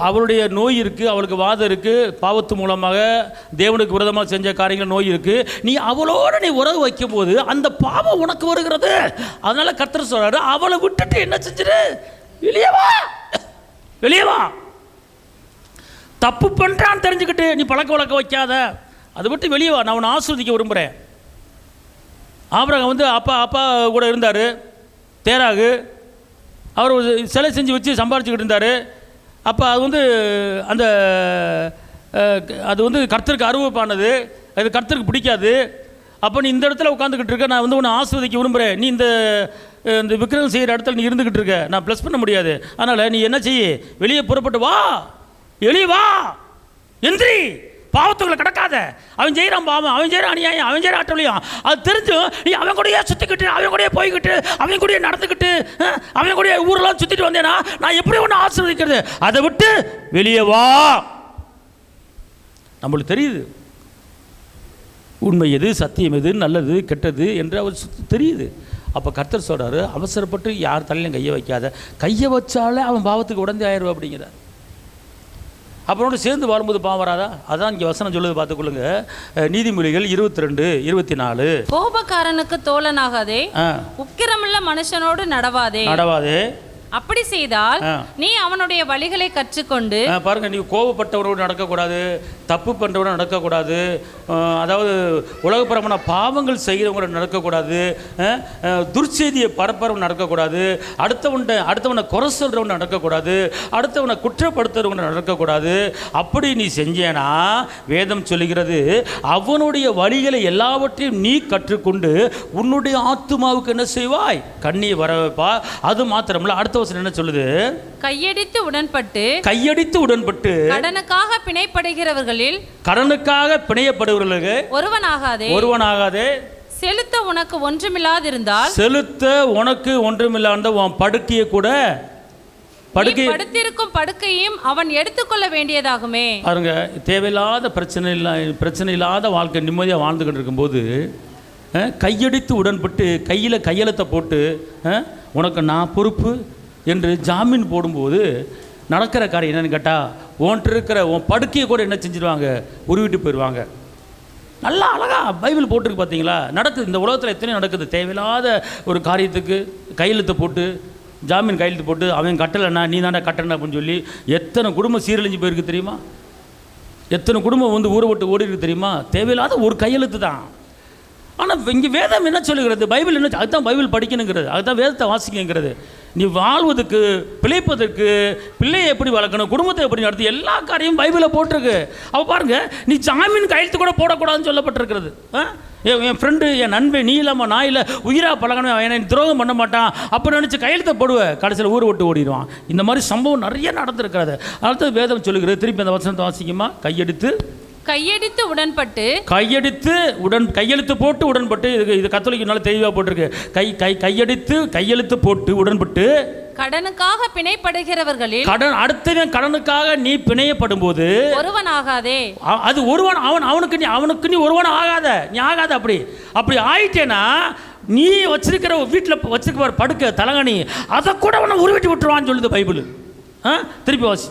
Speaker 1: அவளுடைய நோய் இருக்கு, அவளுக்கு வாதம் இருக்கு, பாவத்து மூலமாக தேவனுக்கு விரோதமாக செஞ்ச காரியங்கள் நோய் இருக்கு, நீ அவளோடு நீ உறவு வைக்கும் போது அந்த பாவம் உனக்கு வருகிறது. அதனால கர்த்தர் சொல்றாரு, அவளை விட்டுட்டு என்ன செஞ்சிரு, வெளியே வா, வெளியே வா. தப்பு பண்ணுறான்னு தெரிஞ்சுக்கிட்டு நீ பழக்க வழக்கம் வைக்காத, அதை விட்டு வெளியே வா. நான் உன்னை ஆஸ்வதிக்க விரும்புகிறேன். ஆபிரகாம் வந்து அப்பா கூட இருந்தார், தேராகு, அவர் ஒரு சிலை செஞ்சு வச்சு சம்பாரிச்சுக்கிட்டு இருந்தார். அப்போ அது வந்து அது வந்து கர்த்தருக்கு அருவப்பானது, அது கர்த்தருக்கு பிடிக்காது. அப்போ நீ இந்த இடத்துல உட்காந்துக்கிட்டு இருக்க, நான் வந்து உன்னை ஆஸ்வதிக்க விரும்புகிறேன், நீ இந்த விக்கிரகம் செய்கிற இடத்துல நீ இருந்துக்கிட்டு இருக்க, நான் ப்ளஸ் பண்ண முடியாது. அதனால் நீ என்ன செய்ய, வெளியே புறப்பட்டு வா, வெளியே வா, எந்திரி, பாவத்துக்குள்ள கிடக்காத. அவன் செய்கிறான் பாவம், அவன் செய்கிறான் அநியாயம், அவன் செய்கிற ஆட்டோலையும், அது தெரிஞ்சும் நீ அவன் கூடயே சுற்றிக்கிட்டு, அவன் கூடயே போய்கிட்டு, அவன் கூடயே நடந்துக்கிட்டு, அவன் கூடயே ஊரெல்லாம் சுற்றிட்டு வந்தேன்னா நான் எப்படி ஒன்று ஆசீர்வதிக்கிறது? அதை விட்டு வெளியே வா. நம்மளுக்கு தெரியுது உண்மை எது, சத்தியம் எது, நல்லது கெட்டது என்று அவர் தெரியுது. அப்போ கர்த்தர் சொல்கிறாரு, அவசரப்பட்டு யார் தலையிலும் கையை வைக்காத, கையை வச்சாலே அவன் பாவத்துக்கு உடந்தே ஆயிடுவா அப்படிங்கிறார். அப்புறம் சேர்ந்து வரும்போது பாவம் வராதா? அதான் இங்கே வசனம் சொல்லுது, பார்த்துக்கொள்ளுங்க. நீதிமொழிகள் 22:24,
Speaker 2: கோபக்காரனுக்கு தோழனாகாதே, உக்கிரமுள்ள மனுஷனோடு நடவாதே, அப்படி செய்தால் நீ அவனுடைய வழிகளை கற்றுக்கொண்டு.
Speaker 1: பாருங்க, நீ கோபப்பட்டவரோடு நடக்கக்கூடாது, தப்பு பண்ணுறவரோட நடக்கக்கூடாது, அதாவது உலகப்புறமான பாவங்கள் செய்கிறவங்களோட நடக்கக்கூடாது, துர்ச்செய்தியை பரப்புறவங்க நடக்கக்கூடாது, அடுத்தவனை குறை சொல்கிறவங்க நடக்கக்கூடாது, அடுத்தவனை குற்றப்படுத்துறவங்க நடக்கக்கூடாது. அப்படி நீ செஞ்சேனா வேதம் சொல்லுகிறது, அவனுடைய வழிகளை எல்லாவற்றையும் நீ கற்றுக்கொண்டு உன்னுடைய ஆத்துமாவுக்கு என்ன செய்வாய்? கண்ணீர் வர வைப்பா. அது மாத்திரமல்ல, அடுத்த வசனம் என்ன சொல்லுது?
Speaker 2: கையடித்து உடன்பட்டு
Speaker 1: கடனுக்காக பிணையப்படுகிறவர்களுக்கு ஒருவனாகாதே.
Speaker 2: செலுத்த உனக்கு ஒன்றுமில்லாதிருந்தால்
Speaker 1: உன் படுக்கையை கூட
Speaker 2: படுத்திருக்கும் படுக்கையும் அவன் எடுத்துக்கொள்ள வேண்டியதாகுமே.
Speaker 1: பாருங்க, தேவையில்லாத பிரச்சனை இல்லாத வாழ்க்கை நிம்மதியாக வாழ்ந்துகிட்டு இருக்கும்போது கையடித்து உடன்பட்டு கையில் கையெழுத்தை போட்டு உனக்கு நான் பொறுப்பு என்று ஜாமீன் போடும்போது நடக்கிற காரியம் என்னன்னு கேட்டால், உன்ட்டு இருக்கிற உன் படுக்கையை கூட என்ன செஞ்சிருவாங்க? உருவிட்டு போயிடுவாங்க. நல்லா அழகாக பைபிள் போட்டிருக்கு பார்த்தீங்களா? நடக்குது, இந்த உலகத்தில் எத்தனையோ நடக்குது. தேவையில்லாத ஒரு காரியத்துக்கு கையெழுத்தை போட்டு ஜாமீன் கையெழுத்து போட்டு அவன் கட்டலைண்ணா நீ தாண்டா கட்டணா அப்படின்னு சொல்லி எத்தனை குடும்பம் சீரழிஞ்சு போயிருக்கு தெரியுமா? எத்தனை குடும்பம் வந்து ஊரை விட்டு ஓடி இருக்கு தெரியுமா? தேவையில்லாத ஒரு கையெழுத்து தான். ஆனால் இங்கே வேதம் என்ன சொல்லுகிறது? பைபிள் என்ன? அதுதான் பைபிள் படிக்கணுங்கிறது, அதுதான் வேதத்தை வாசிக்கணுங்கிறது. நீ வாழ்வதற்கு, பிழைப்பதற்கு, பிள்ளையை எப்படி வளர்க்கணும், குடும்பத்தை எப்படி நடத்தி, எல்லா காரியமும் பைபிளில் போட்டிருக்கு. அப்போ பாருங்கள், நீ ஜாமீன் கையெழுத்து கூட போடக்கூடாதுன்னு சொல்லப்பட்டிருக்கிறது. என் ஃப்ரெண்டு, என் நண்பன், நீ இல்லாமல் நான் இல்லை, உயிராக பழகணும், என்னை துரோகம் பண்ண மாட்டான் அப்போ நினச்சி கையெழுத்தை போடுவேன், கடைசியில் ஊரை விட்டு ஓடிடுவான். இந்த மாதிரி சம்பவம் நிறைய நடந்திருக்கிறது. அடுத்தது வேதம் சொல்லுகிறது, திருப்பி அந்த வசனத்தை வாசிக்குமா? கையெழுத்து போட்டு உடன்பட்டு. இது கத்தோலிக்கனால தெளிவாக போட்டிருக்கு. கையெழுத்து போட்டு உடன்பட்டு
Speaker 2: கடனுக்காக பிணைப்படுகிறவர்களில்
Speaker 1: அடுத்தவன் கடனுக்காக நீ பிணையப்படும் போது
Speaker 2: ஒருவனாகாதே.
Speaker 1: அது ஒருவன் அவனுக்கு நீ ஒருவன் ஆகாத, நீ ஆகாத. அப்படி ஆயிட்டேன்னா நீ வச்சிருக்கிற வீட்டில் வச்சிருக்க படுக்க தலகணி அதை கூட உன்னை உருவிட்டு விட்டுருவான்னு சொல்லுது பைபிள். திருப்பி வாசி.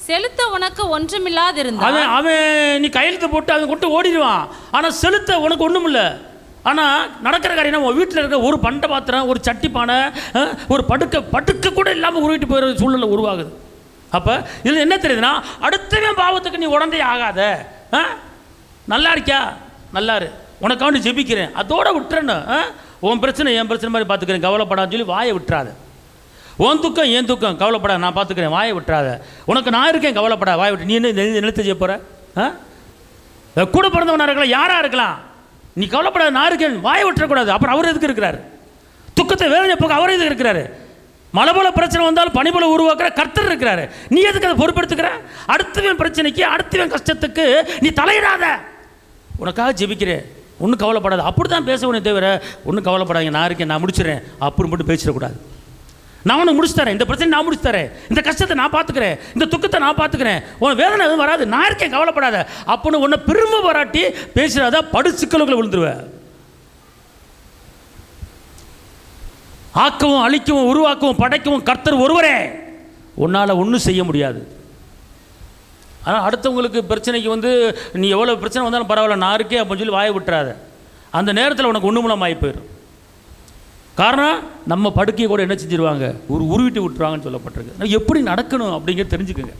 Speaker 2: செலுத்த உனக்கு ஒன்றுமில்லாதிருந்தால்
Speaker 1: அவன் நீ கையெழுத்து போட்டு அவன் கொண்டு ஓடிடுவான். ஆனால் செலுத்த உனக்கு ஒன்றும் இல்லை. ஆனால் நடக்கிற காரியம், உன் வீட்டில் இருக்க ஒரு பண்டை பாத்திரம், ஒரு சட்டி பானை, ஒரு படுக்க கூட இல்லாமல் உருவிட்டு போயிடுற சூழ்நிலை உருவாகுது. அப்போ இதில் என்ன தெரியுதுன்னா, அடுத்தவன் பாவத்துக்கு நீ உடந்தே ஆகாத. நல்லா இருக்கியா? நல்லாரு, உனக்காண்டி ஜெபிக்கிறேன், அதோட விட்டுறேன்னு. உன் பிரச்சனை என் பிரச்சனை மாதிரி பார்த்துக்கிறேன், கவலைப்படான்னு சொல்லி வாயை விட்டுறாத. உன் துக்கம் என் துக்கம், கவலைப்படாத, நான் பார்த்துக்கிறேன், வாயை விட்டுறாத. உனக்கு நான் இருக்கேன், கவலைப்படா, வாயை விட்டு. நீ என்ன நிலத்தை செய்ய போகிற? கூட பிறந்தவனாக இருக்கலாம், யாராக இருக்கலாம், நீ கவலைப்படாத, நான் இருக்கேன், வாயை விட்டுறக்கூடாது. அப்புறம் அவர் எதுக்கு இருக்கிறாரு? துக்கத்தை வேதனை போக அவர் எதுக்கு இருக்கிறாரு? மழை போல பிரச்சனை வந்தாலும் பனி போல உருவாக்குற கர்த்தர் இருக்கிறாரு. நீ எதுக்கு அதை பொறுப்பெடுத்துக்கிற? அடுத்தவன் பிரச்சனைக்கு, அடுத்தவன் கஷ்டத்துக்கு நீ தலையிடாத. உனக்காக ஜெபிக்கிறேன், ஒன்றும் கவலைப்படாது. அப்படி தான் பேச தவிர ஒன்றும் கவலைப்படாதீங்க, நான் இருக்கேன், நான் முடிச்சிடறேன் அப்படி மட்டும் பேசிடக்கூடாது. நான் உனக்கு முடிச்சு தரேன், இந்த பிரச்சனை நான் முடிச்சு தரேன், இந்த கஷ்டத்தை நான் பார்த்துக்கிறேன், இந்த துக்கத்தை நான் பார்த்துக்கிறேன், உன் வேதனை எதுவும் வராது, நான் இருக்கேன், கவலைப்படாத அப்படின்னு உன்னை பெருமை பாராட்டி பேசுறாத, படு சிக்கலுக்குள்ள விழுந்துருவேன். ஆக்கவும் அழிக்கவும் உருவாக்கவும் படைக்கவும் கர்த்தர் ஒருவரே, உன்னால் ஒன்றும் செய்ய முடியாது. ஆனால் அடுத்தவங்களுக்கு பிரச்சனைக்கு வந்து நீ எவ்வளோ பிரச்சனை வந்தாலும் பரவாயில்ல, நான் இருக்கேன் அப்படின்னு சொல்லி வாயை விட்டுறாத. அந்த நேரத்தில் உனக்கு ஒன்றுமுலம் ஆகி போயிடும். காரணம், நம்ம படுக்கையை கூட என்ன செஞ்சிருவாங்க? உருவிட்டு விட்டுருவாங்கன்னு சொல்லப்பட்டிருக்கு. எப்படி நடக்கணும் அப்படிங்கிறது தெரிஞ்சுக்குங்க.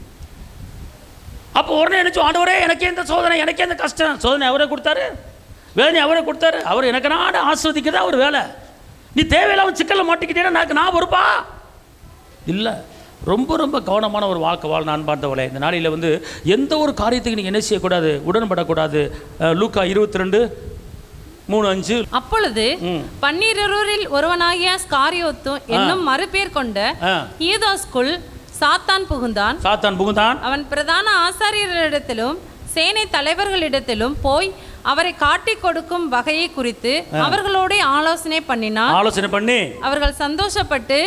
Speaker 1: அப்போ உடனே நினைச்சோம், ஆண்டவரே எனக்கே இந்த சோதனை, எனக்கே இந்த கஷ்டம். சோதனை அவரே கொடுத்தாரு, வேதனை அவரே கொடுத்தாரு, அவர் எனக்கு நான் ஆஸ்வதிக்கிறதா அவர் வேலை. நீ தேவையில்லாமல் சிக்கலில் மாட்டிக்கிட்டேன்னா நான் பொறுப்பா இல்லை. ரொம்ப ரொம்ப கவனமான ஒரு வாழ்க்கை வாழ். நான் பார்த்தவளே, இந்த நாளில் வந்து எந்த ஒரு காரியத்துக்கு நீங்கள் என்ன செய்யக்கூடாது? உடன்படக்கூடாது. லூக்கா 22:3-5.
Speaker 2: அப்பொழுது 12 ஒருவனாகிய ஸ்காரியோத்து என்னும் மறுபேர் கொண்ட யூதாஸ்குள் சாத்தான் புகுந்தான். அவன் பிரதான ஆசாரியர்களிடத்திலும் சேனை தலைவர்களிடத்திலும் போய் அவரை காட்டி கொடுக்கும் வகையை குறித்து அவர்களோட ஆலோசனை பண்ணி அவர்கள் சந்தோஷப்பட்டு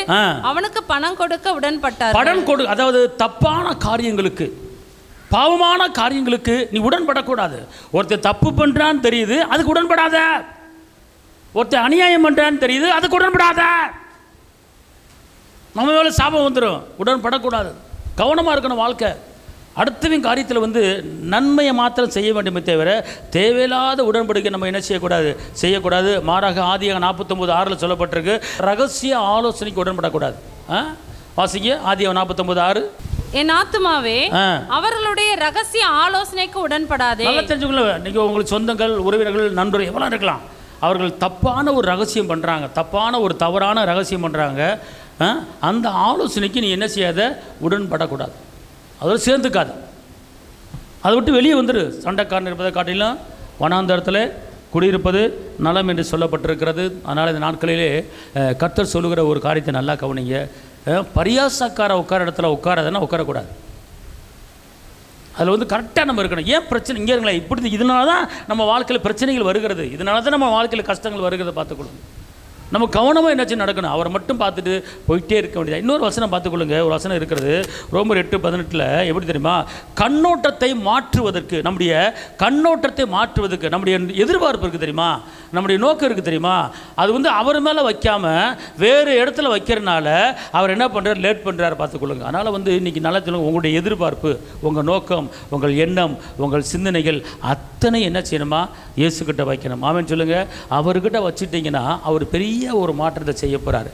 Speaker 2: அவனுக்கு பணம் கொடுக்க உடன்பட்டார்.
Speaker 1: அதாவது தப்பான காரியங்களுக்கு, பாவமான காரியங்களுக்கு நீ உடன்படக்கூடாது. ஒருத்தர் தப்பு பண்றான்னு தெரியுது, அதுக்கு உடன்படாத. ஒருத்தர் அநியாயம் பண்றான்னு தெரியுது, அதுக்கு உடன்படாத. நம்ம மேல சாபம் வந்துடும். உடன்படக்கூடாது. கவனமா இருக்கணும் வாழ்க்கை. அடுத்தவின் காரியத்தில் வந்து நன்மையை மாத்திரம் செய்ய வேண்டுமே தவிர தேவையில்லாத உடன்படிக்கை நம்ம என்ன செய்யக்கூடாது. மாறாக ஆதியாக 49:6 சொல்லப்பட்டிருக்கு, ரகசிய ஆலோசனைக்கு உடன்படக்கூடாது. வாசிங்க ஆதியாகமம் 49:6.
Speaker 2: என் ஆத்துமாவே அவர்களுடைய ரகசிய ஆலோசனைக்கு உடன்படாதே.
Speaker 1: நல்லா தெரிஞ்சுக்கல, நீங்கள் உங்களுக்கு சொந்தங்கள், உறவினர்கள், நண்பர்கள் எவ்வளோ இருக்கலாம், அவர்கள் தப்பான ஒரு ரகசியம் பண்ணுறாங்க, தப்பான ஒரு தவறான ரகசியம் பண்ணுறாங்க. அந்த ஆலோசனைக்கு நீ என்ன செய்யாத, உடன்படக்கூடாது, அதோடு சேர்ந்துக்காது, அதை விட்டு வெளியே வந்துடு. சண்டைக்காரன் இருப்பதை காட்டிலும் வனாந்தரத்தில் குடியிருப்பது நலம் என்று சொல்லப்பட்டிருக்கிறது. அதனால் இந்த நாட்களிலே கர்த்தர் சொல்லுகிற ஒரு காரியத்தை நல்லா கவனிங்க. பரியாசக்கார உட்கார இடத்துல உட்காரதுன்னா உட்காரக்கூடாது. அதில் வந்து கரெக்டாக நம்ம இருக்கணும். ஏன் பிரச்சனை இங்கே இருங்களேன், இப்படி இதனால தான் நம்ம வாழ்க்கையில் பிரச்சனைகள் வருகிறது, இதனால தான் நம்ம வாழ்க்கையில் கஷ்டங்கள் வருகிறத பார்த்துக்கொள்ளுங்க. நம்ம கவனமாக என்னாச்சும் நடக்கணும், அவரை மட்டும் பார்த்துட்டு போயிட்டே இருக்க வேண்டியது. இன்னொரு வசனம் பார்த்துக்கொள்ளுங்க, ஒரு வசனம் இருக்கிறது ரோமர் 8:18. எப்படி தெரியுமா, கண்ணோட்டத்தை மாற்றுவதற்கு, நம்முடைய கண்ணோட்டத்தை மாற்றுவதற்கு நம்முடைய எதிர்பார்ப்பு இருக்குது தெரியுமா, நம்முடைய நோக்கம் இருக்குது தெரியுமா, அது வந்து அவர் மேலே வைக்காமல் வேறு இடத்துல வைக்கிறனால அவர் என்ன பண்ணுறாரு, லேட் பண்ணுறாரு பார்த்துக்கொள்ளுங்க. அதனால் வந்து இன்றைக்கி நல்லா சொல்லுங்கள், உங்களுடைய எதிர்பார்ப்பு, உங்கள் நோக்கம், உங்கள் எண்ணம், உங்கள் சிந்தனைகள் அத்தனை என்ன செய்யணுமா, இயேசுக்கிட்ட வைக்கணும். ஆமென் சொல்லுங்கள். அவர்கிட்ட வச்சுட்டிங்கன்னா அவர் பெரிய ஒரு மாற்றத்தை செய்ய போகிறார்.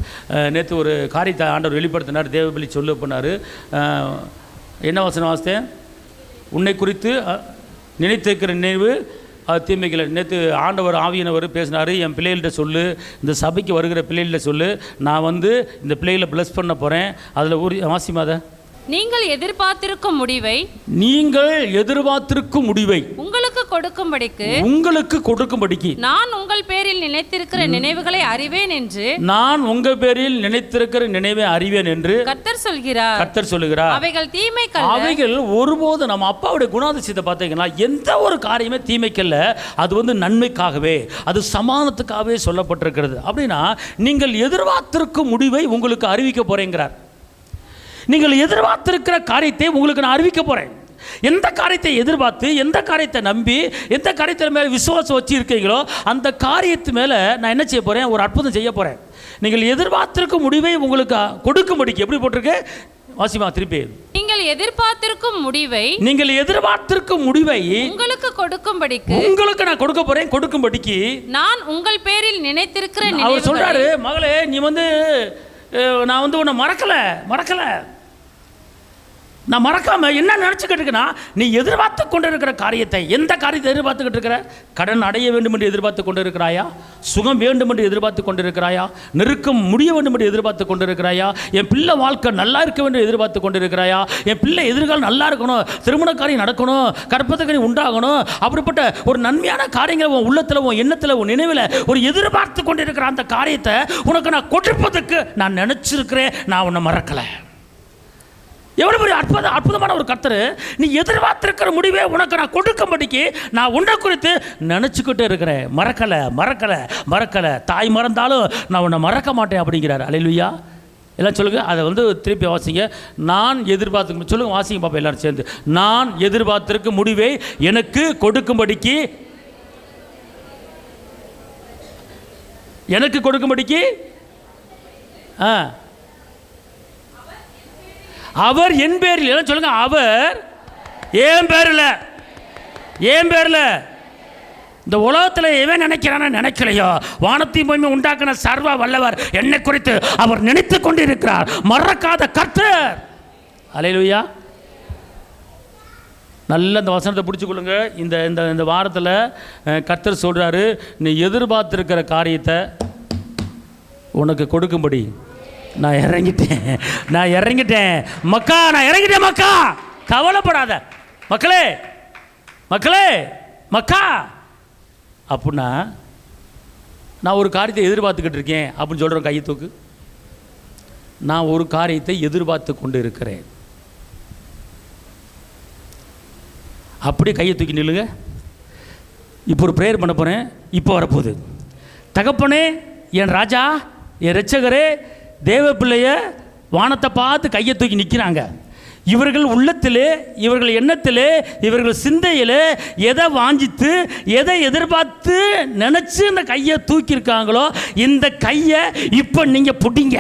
Speaker 1: நேற்று ஒரு காரியத்தை ஆண்டவர் வெளிப்படுத்தினார், தேவபலி சொல்ல போனார். என்ன வசனம் வாசித்தேன், உன்னை குறித்து நினைத்திருக்கிற நினைவு தீமைகளை. நேற்று ஆண்டவர் ஆவியானவர் பேசினார், என் பிள்ளைகள்கிட்ட சொல்லு, இந்த சபைக்கு வருகிற பிள்ளைகள்கிட்ட சொல்லு, நான் வந்து இந்த பிள்ளைகளை ப்ளஸ் பண்ண போகிறேன். அதில் ஒரு வாசிமாத,
Speaker 2: நீங்கள் எதிர்பார்த்திருக்கும் முடிவை,
Speaker 1: நீங்கள் எதிர்பார்த்திருக்கும் முடிவை
Speaker 2: உங்களுக்கு கொடுக்கும்படிக்கு
Speaker 1: நான்
Speaker 2: உங்கள் பேரில் நினைத்திருக்கிற நினைவுகளை அறிவேன் என்று,
Speaker 1: நான் உங்கள் பேரில் நினைத்திருக்கிற நினைவை அறிவேன் என்று
Speaker 2: கர்த்தர் சொல்கிறார். அவைகள் தீமைக்கல்ல.
Speaker 1: அவைகள் ஒருபோது நம்ம அப்பாவுடைய குணாதிசயத்தை பார்த்தீங்கன்னா எந்த ஒரு காரியமே தீமைக்கல்ல, அது வந்து நன்மைக்காகவே, அது சமாதானத்துக்காகவே சொல்லப்பட்டிருக்கிறது. அப்படின்னா நீங்கள் எதிர்பார்த்திருக்கும் முடிவை உங்களுக்கு அறிவிக்க போறேங்கிறார். நீங்கள் எதிர்பார்த்திருக்கிற காரியத்தை உங்களுக்கு நான் அறிவிக்க போகிறேன். எந்த காரியத்தை எதிர்பார்த்து, எந்த காரியத்தை நம்பி, எந்த காரியத்தின் மேலே விசுவாசம் வச்சு இருக்கீங்களோ அந்த காரியத்து மேலே நான் என்ன செய்ய போகிறேன், ஒரு அற்புதம் செய்ய போகிறேன். நீங்கள் எதிர்பார்த்திருக்கும் முடிவை உங்களுக்கு கொடுக்கும்படிக்கு. எப்படி போட்டிருக்கு வாசிமா திருப்பி,
Speaker 2: நீங்கள் எதிர்பார்த்திருக்கும்
Speaker 1: முடிவை
Speaker 2: உங்களுக்கு கொடுக்கும்படிக்கு,
Speaker 1: உங்களுக்கு நான் கொடுக்க போகிறேன், கொடுக்கும்படிக்கு
Speaker 2: நான் உங்கள் பேரில் நினைத்திருக்கிற
Speaker 1: அவர் சொல்கிறாரு. மகளே, நீ வந்து நான் வந்து உன்னை மறக்கலை, நான் மறக்காம என்ன நினச்சிக்கிட்டு இருக்கேன்னா, நீ எதிர்பார்த்து கொண்டு இருக்கிற காரியத்தை, எந்த காரியத்தை எதிர்பார்த்துக்கிட்டு இருக்கிற, கடன் அடைய வேண்டும் என்று எதிர்பார்த்து கொண்டு இருக்கிறாயா, சுகம் வேண்டும் என்று எதிர்பார்த்து கொண்டு இருக்கிறாயா, நெருக்கம் முடிய வேண்டும் என்று எதிர்பார்த்து கொண்டு இருக்கிறாயா, என் பிள்ளை வாழ்க்கை நல்லா இருக்க வேண்டும் எதிர்பார்த்து கொண்டு இருக்கிறாயா, என் பிள்ளை எதிர்காலம் நல்லா இருக்கணும், திருமண காரியம் நடக்கணும், கற்பத்துக்கணி உண்டாகணும், அப்படிப்பட்ட ஒரு நன்மையான காரியங்களை உன் உள்ளத்தில், உன் எண்ணத்தில், உன் நினைவில் ஒரு எதிர்பார்த்து கொண்டு இருக்கிற அந்த காரியத்தை உனக்கு நான் கொடுப்பதற்கு நான் நினச்சிருக்கிறேன், நான் உன்னை மறக்கலை. எவ்வளோ பெரிய அற்புதமான ஒரு கர்த்தர். நீ எதிர்பார்த்திருக்கிற முடிவே உனக்கு நான் கொடுக்கும்படிக்கு நான் உன்னை குறித்து நினச்சிக்கிட்டு இருக்கிறேன். மறக்கலை. தாய் மறந்தாலும் நான் உன்னை மறக்க மாட்டேன் அப்படிங்கிறார். அல்லேலூயா. எல்லாம் சொல்லுங்க, அதை வந்து திருப்பி வாசிங்க. நான் எதிர்பார்த்து சொல்லுங்க, வாசிங்க பாப்பா எல்லாரும் சேர்ந்து. நான் எதிர்பார்த்திருக்கும் முடிவை எனக்கு கொடுக்கும்படிக்கு, அவர் என் பேரில், எல்லாம் சொல்லுங்க, அவர் என் பேரில் இந்த உலகத்தில் எவன் நினைக்கிறான நினைக்கலையோ, வானத்தையும் பூமி உண்டாக்கின சர்வ வல்லவர் என்னை குறித்து அவர் நினைத்து கொண்டு இருக்கிறார். மறக்காத கர்த்தர். அல்லேலூயா. நல்ல இந்த வசனத்தை பிடிச்சிக்கொள்ளுங்க. இந்த இந்த வாரத்தில் கர்த்தர் சொல்கிறாரு, நீ எதிர்பார்த்திருக்கிற காரியத்தை உனக்கு கொடுக்கும்படி நான் இறங்கிட்டேன் மக்கா. கவலைப்படாத மக்கா. அப்படின்னா நான் ஒரு காரியத்தை எதிர்பார்த்துக்கிட்டு இருக்கேன் அப்படின்னு சொல்கிறேன். கையை தூக்கு. நான் ஒரு காரியத்தை எதிர்பார்த்து கொண்டு இருக்கிறேன். அப்படியே கையை தூக்கி நில்லுங்க. இப்போ ஒரு ப்ரேயர் பண்ண போகிறேன். இப்போ வரப்போகுது. தகப்பனே, என் ராஜா, என் இரட்சகரே, தேவ பிள்ளைய வானத்தை பார்த்து கையை தூக்கி நிற்கிறாங்க. இவர்கள் உள்ளத்திலே, இவர்கள் எண்ணத்திலே, இவர்கள் சிந்தையிலே எதை வாஞ்சித்து, எதை எதிர்பார்த்து நினைச்சு இந்த கையை தூக்கியிருக்காங்களோ, இந்த கையை இப்போ நீங்க புடிங்க,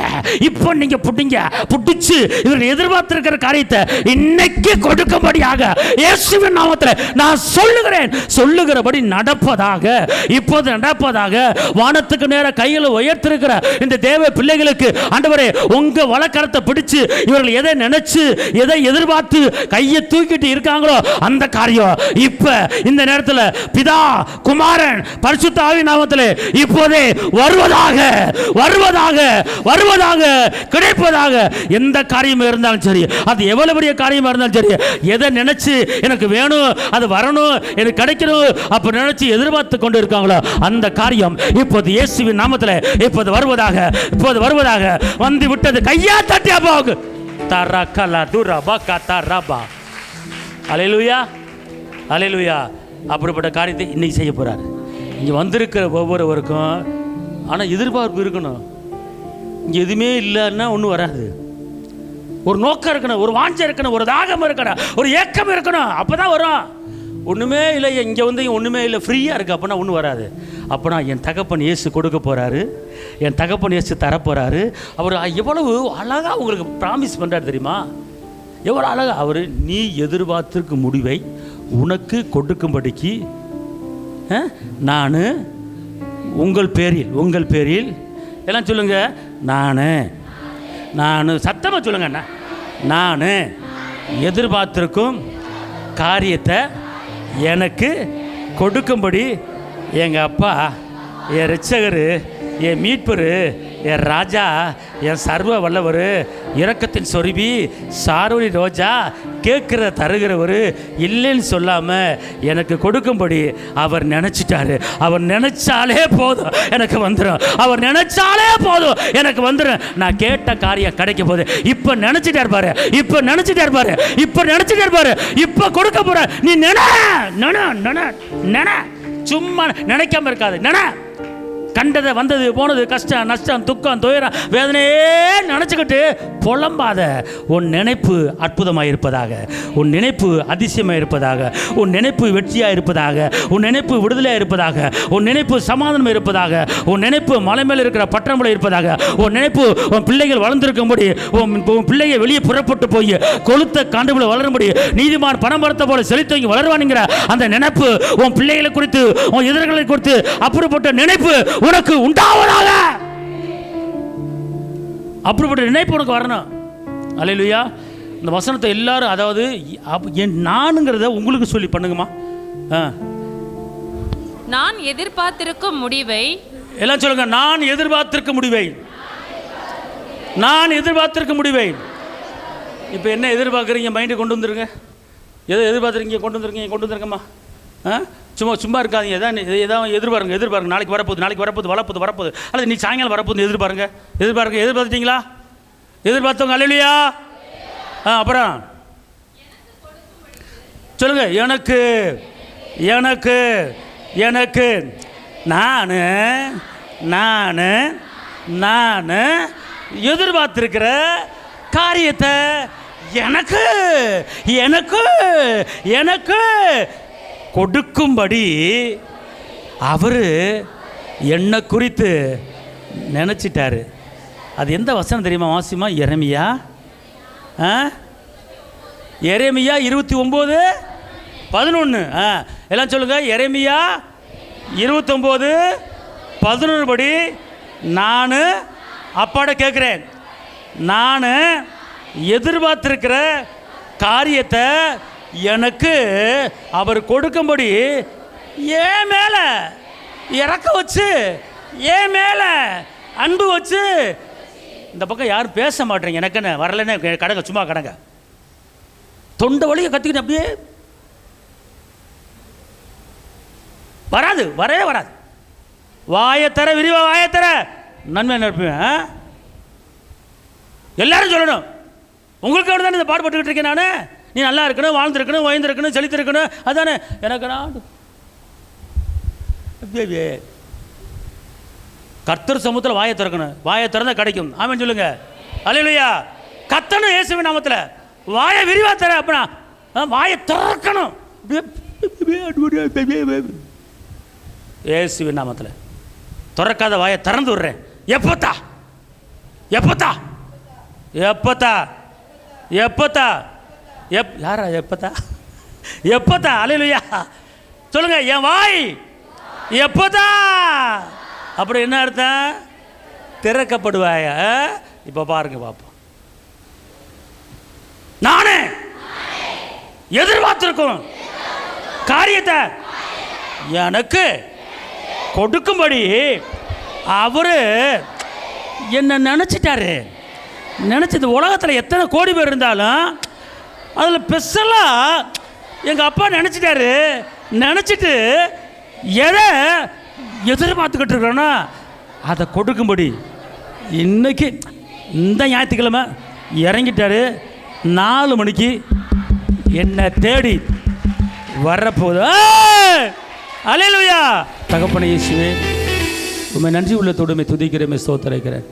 Speaker 1: இப்போ நீங்க புடிங்க. புடிச்சு இவர்கள் எதிர்பார்த்திருக்கிற காரியத்தை இன்னைக்கு கொடுக்கும்படியாக இயேசுவின் நாமத்தில் நான் சொல்லுகிறேன். சொல்லுகிறபடி நடப்பதாக, இப்போது நடப்பதாக. வானத்துக்கு நேர கைகளை உயர்த்திருக்கிற இந்த தேவ பிள்ளைகளுக்கு ஆண்டவரே, உங்க வலக்கரத்தை பிடிச்சு இவர்கள் எதை நினைச்சு, எதை எதிர்பார்த்து கையை தூக்கிட்டு இருக்காங்களோ அந்த காரியம் இப்ப இந்த நேரத்தில் பிதா, குமாரன், பரிசுத்த ஆவி நாமத்திலே இப்போதே வருவதாக, வருவதாக, வருவதாக, கிடைப்பதாக. எந்த காரியம் இருந்தாலும் சரி, அது எவ்வளவு பெரிய காரியமா இருந்தாலும் சரி, எதை நினைச்சு எனக்கு வேணும், அது வரணும், எனக்கு கிடைக்கணும் அப்ப நினைச்சு எதிர்பார்த்து கொண்டு இருக்காங்களோ அந்த காரியம் இப்போது இயேசுவின் நாமத்திலே இப்போது வருவதாக, இப்போது வருவதாக. வந்து விட்டது. கையா தட்டியா போகு. தரக்கலா துரபா கதரபா. அல்லேலூயா, அல்லேலூயா. அப்படிப்பட்ட காரியத்தை இன்னைக்கு செய்ய போறார். இங்க வந்திருக்கிற ஒவ்வொருவருக்கும் ஆனால் எதிர்பார்ப்பு இருக்கணும். இங்கே எதுவுமே இல்லைன்னா ஒன்றும் வராது. ஒரு நோக்கம் இருக்கணும், ஒரு வாஞ்சை இருக்கணும், ஒரு தாகம் இருக்கணும், ஒரு ஏக்கம் இருக்கணும், அப்போ தான் வரும். ஒன்றுமே இல்லை, இங்கே வந்து ஒன்றுமே இல்லை, ஃப்ரீயாக இருக்குது, அப்போனா ஒன்றும் வராது. அப்போனா என் தகப்பன் இயேசு கொடுக்க போகிறாரு, என் தகப்பன் இயேசு தரப்போகிறாரு. அவர் எவ்வளவு அழகாக உங்களுக்கு ப்ராமிஸ் பண்ணுறாரு தெரியுமா? எவ்வளோ அழகாக அவர், நீ எதிர்பார்த்திருக்கும் முடிவை உனக்கு கொடுக்கும்படிக்கு நான் உங்கள் பேரில் எல்லாம் சொல்லுங்க, நான் சத்தமாக சொல்லுங்க, நான் எதிர்பார்த்திருக்கும் காரியத்தை எனக்கு கொடுக்கும்படி எங்கள் அப்பா, என் இரட்சகர், என் மீட்பர், என் ராஜா, என் சர்வ வல்லவர், இரக்கத்தின் சொருபி, சாரோடி ரோஜா, கேட்குற தருகிறவர், இல்லைன்னு சொல்லாமல் எனக்கு கொடுக்கும்படி அவர் நினச்சிட்டாரு. அவர் நினச்சாலே போதும் எனக்கு வந்துடும், அவர் நினச்சாலே போதும் எனக்கு வந்துடும். நான் கேட்ட காரியம் கிடைக்க போகுது. இப்போ நினச்சிட்டே இருப்பாரு, இப்போ நினச்சிட்டே இருப்பாரு, இப்போ நினச்சிட்டே இருப்பாரு, இப்போ கொடுக்க போற. நீ நின சும்மா நினைக்காம இருக்காது. கண்டதை, வந்தது, போனது, கஷ்டம், நஷ்டம், துக்கம், துயரம், வேதனையே நினச்சிக்கிட்டு புலம்பாத. உன் நினைப்பு அற்புதமாக இருப்பதாக, உன் நினைப்பு அதிசயமாக இருப்பதாக, உன் நினைப்பு வெற்றியாக இருப்பதாக, உன் நினைப்பு விடுதலையாக இருப்பதாக, உன் நினைப்பு சமாதானம் இருப்பதாக, உன் நினைப்பு மலை மேல் இருக்கிற பட்டணமுறை இருப்பதாக, உன் நினைப்பு உன் பிள்ளைகள் வளர்ந்திருக்கும்படி, உன் பிள்ளைகள் வெளியே புறப்பட்டு போய் கொளுத்த காண்டுகளை வளரும்படி, நீதிமான் பணமரத்தை போல செழித்தவங்க வளருவானுங்கிற அந்த நினைப்பு உன் பிள்ளைகளை குறித்து, உன் எதிர்களை குறித்து அப்படிப்பட்ட நினைப்பு உனக்கு உண்டாவதாக. அப்படிப்பட்ட நினைப்பு உனக்கு வரணும். அல்லேலூயா. இந்த வசனத்தை எல்லாரும், அதாவது நானுங்கிறத உங்களுக்கு சொல்லி பண்ணுங்கம்மா.
Speaker 2: நான் எதிர்பார்த்திருக்கும் முடிவை,
Speaker 1: எல்லாம் சொல்லுங்க, நான் எதிர்பார்த்திருக்கும் முடிவை, நான் எதிர்பார்த்திருக்கும் முடிவை. இப்போ என்ன எதிர்பார்க்குறீங்க? மைண்டு கொண்டு வந்துருங்க. எதை எதிர்பார்த்துருக்கீங்க? கொண்டு வந்துருங்கம்மா. சும்மா இருக்காதீங்க. எதாவது எதிர்பாருங்க. நாளைக்கு வரப்போகுது, அல்லது நீ சாயங்காலம் வரப்போகுது எதிர்பார்த்துட்டீங்களா? எதிர்பார்த்தவங்க அல்லேலூயா. அப்புறம் சொல்லுங்க, எனக்கு நான் எதிர்பார்த்திருக்கிற காரியத்தை எனக்கு கொடுக்கும்படி அவர் என்னை குறித்து நினச்சிட்டாரு. அது எந்த வசனம் தெரியுமா? வாசிமா, எரேமியா 29:11. எல்லாம் சொல்லுங்க, எரேமியா 29:11 படி நான் அப்பாட கேட்குறேன், நான் எதிர்பார்த்திருக்கிற காரியத்தை எனக்கு அவர் கொடுக்கும்படி ஏன் மேல இறக்க வச்சு, ஏன் மேல அன்பு வச்சு. இந்த பக்கம் யாரும் பேச மாட்டேங்க. எனக்கு என்ன வரலன்னு கடங்க, சும்மா கடங்க. தொண்டை வழியை கத்திக்கிட்டு அப்படியே வரவே வராது. வாயத்தர விரிவா, வாயத்தர நன்மை நினைப்பேன். எல்லாரும் சொல்லணும், உங்களுக்கு அப்படி தானே இந்த பாடுபட்டுக்கிட்டு இருக்கேன் நான். நீ நல்லா இருக்கணும், வாழ்ந்துருக்கணும், வயந்திருக்கணும், செழித்திருக்கணும், அதானே எனக்கு. நான் கர்த்தர் சமூகத்தில் வாயை திறக்கணும். வாயை திறந்தா கிடைக்கும். ஆமென் சொல்லுங்க. அல்லேலூயா. கத்தணும் இயேசுவின் நாமத்தில். வாயை விரிவா தர அப்படின்னா வாயை திறக்கணும். இயேசுவின் நாமத்தில் திறக்காத வாயை திறந்து விடுறேன். எப்பத்தா எப்பத்தா எப்பத்தா எப்பத்தா யாரா எப்பத்தா எப்பத்தா அல்லேலூயா சொல்லுங்க. என் வாய் எப்பதா அப்படி என்ன அர்த்தம்? திறக்கப்படுவாய. இப்போ பாருங்க பாப்போம். நானே எதிர்பார்த்திருக்கும் காரியத்தை எனக்கு கொடுக்கும்படி அவரு என்ன நினைச்சிட்டாரு. நினைச்சது உலகத்தில் எத்தனை கோடி பேர் இருந்தாலும் அதில் ஸ்பெஷலாக எங்கள் அப்பா நினச்சிட்டாரு. நினச்சிட்டு எதை எதிர்பார்த்துக்கிட்டு இருக்கிறோன்னா அதை கொடுக்கும்படி இன்னைக்கு இந்த ஞாயிற்றுக்கிழமை இறங்கிட்டாரு. 4 மணிக்கு என்னை தேடி வரப்போகுது. அல்லேலூயா. தகப்பனே இயேசுவே, உம்மை நன்றி உள்ளத்தோடு துதிக்கிறேன், ஸ்தோத்திரிக்கிறேன்.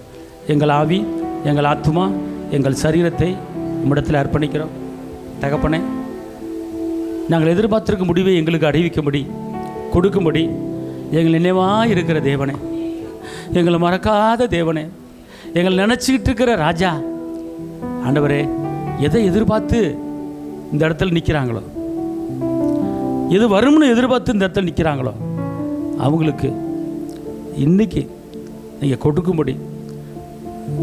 Speaker 1: எங்கள் ஆவி, எங்கள் ஆத்துமா, எங்கள் சரீரத்தை உம்மிடத்தில் அர்ப்பணிக்கிறோம். தகப்பனே, நாங்கள் எதிர்பார்த்திருக்க முடிவை எங்களுக்கு அறிவிக்கும்படி கொடுக்கும்படி எங்கள் நினைவாக இருக்கிற தேவனே, எங்களை மறக்காத தேவனே, எங்களை நினச்சிக்கிட்டு இருக்கிற ராஜா ஆண்டவரே, எதை எதிர்பார்த்து இந்த இடத்துல நிற்கிறாங்களோ, எது வரும்னு எதிர்பார்த்து இந்த இடத்துல நிற்கிறாங்களோ அவங்களுக்கு இன்னைக்கு நீங்கள் கொடுக்கும்படி,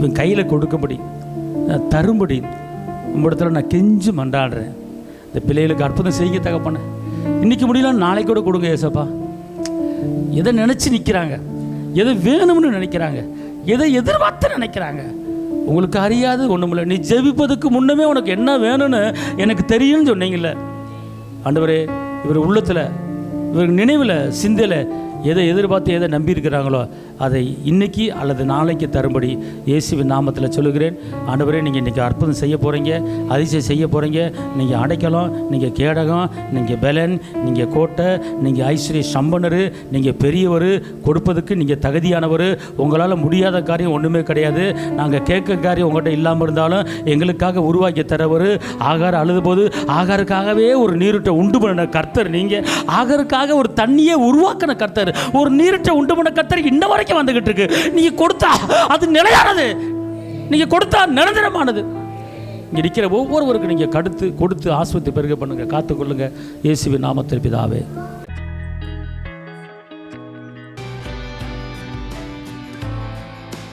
Speaker 1: என் கையில் கொடுக்கும்படி, தரும்படி உங்களிடத்தில் நான் கெஞ்சு மன்றாடுறேன். இந்த பிள்ளைகளுக்கு அற்புதம் செய்ய தகப்பன. இன்றைக்கி முடியல, நாளைக்கு கூட கொடுங்க ஏசப்பா. எதை நினச்சி நிற்கிறாங்க, எதை வேணும்னு நினைக்கிறாங்க, எதை எதிர்பார்த்து நினைக்கிறாங்க, உங்களுக்கு அறியாது ஒன்றுமில்லை. நீ ஜெபிப்பதுக்கு முன்னமே உனக்கு என்ன வேணும்னு எனக்கு தெரியும்னு சொன்னீங்கல்ல ஆண்டவரே. இவர் உள்ளத்தில், இவர் நினைவில், சிந்தையில் எதை எதிர்பார்த்து எதை நம்பியிருக்கிறாங்களோ அதை இன்னைக்கு அல்லது நாளைக்கு தரும்படி இயேசுவின் நாமத்தில் சொல்லுகிறேன். ஆண்டவரே, நீங்கள் இன்றைக்கி அற்புதம் செய்ய போகிறீங்க, அதிசயம் செய்ய போகிறீங்க. நீங்கள் அடைக்கலம், நீங்கள் கேடகம், நீங்கள் பலன், நீங்கள் கோட்டை, நீங்கள் ஐஸ்வர்ய சம்பனர், நீங்கள் பெரியவர், கொடுப்பதுக்கு நீங்கள் தகுதியானவர். உங்களால் முடியாத காரியம் ஒன்றுமே கிடையாது. நாங்கள் கேட்க காரியம் உங்கள்கிட்ட இல்லாமல் இருந்தாலும் எங்களுக்காக உருவாக்கி தரவர். ஆகார் அழுது போது ஆகாருக்காகவே ஒரு நீருட்டை உண்டு பண்ணின கர்த்தர் நீங்கள். ஆகாருக்காக ஒரு தண்ணியை உருவாக்கின கர்த்தர், ஒரு நீருட்டை உண்டு பண்ண கர்த்தர் இன்ன வரைக்கும் வந்துகிட்டு இருக்கு. நீங்க கொடுத்தா அது நிலையானது, நீங்க கொடுத்தா நிரந்தரமானது. இங்க இருக்கிற ஒவ்வொருவருக்கும் நீங்க கொடுத்து ஆஸ்வதி பெருக பண்ணுங்க, காத்துக்கொள்ளுங்க. இயேசுவின் நாமத்தில் பிதாவே.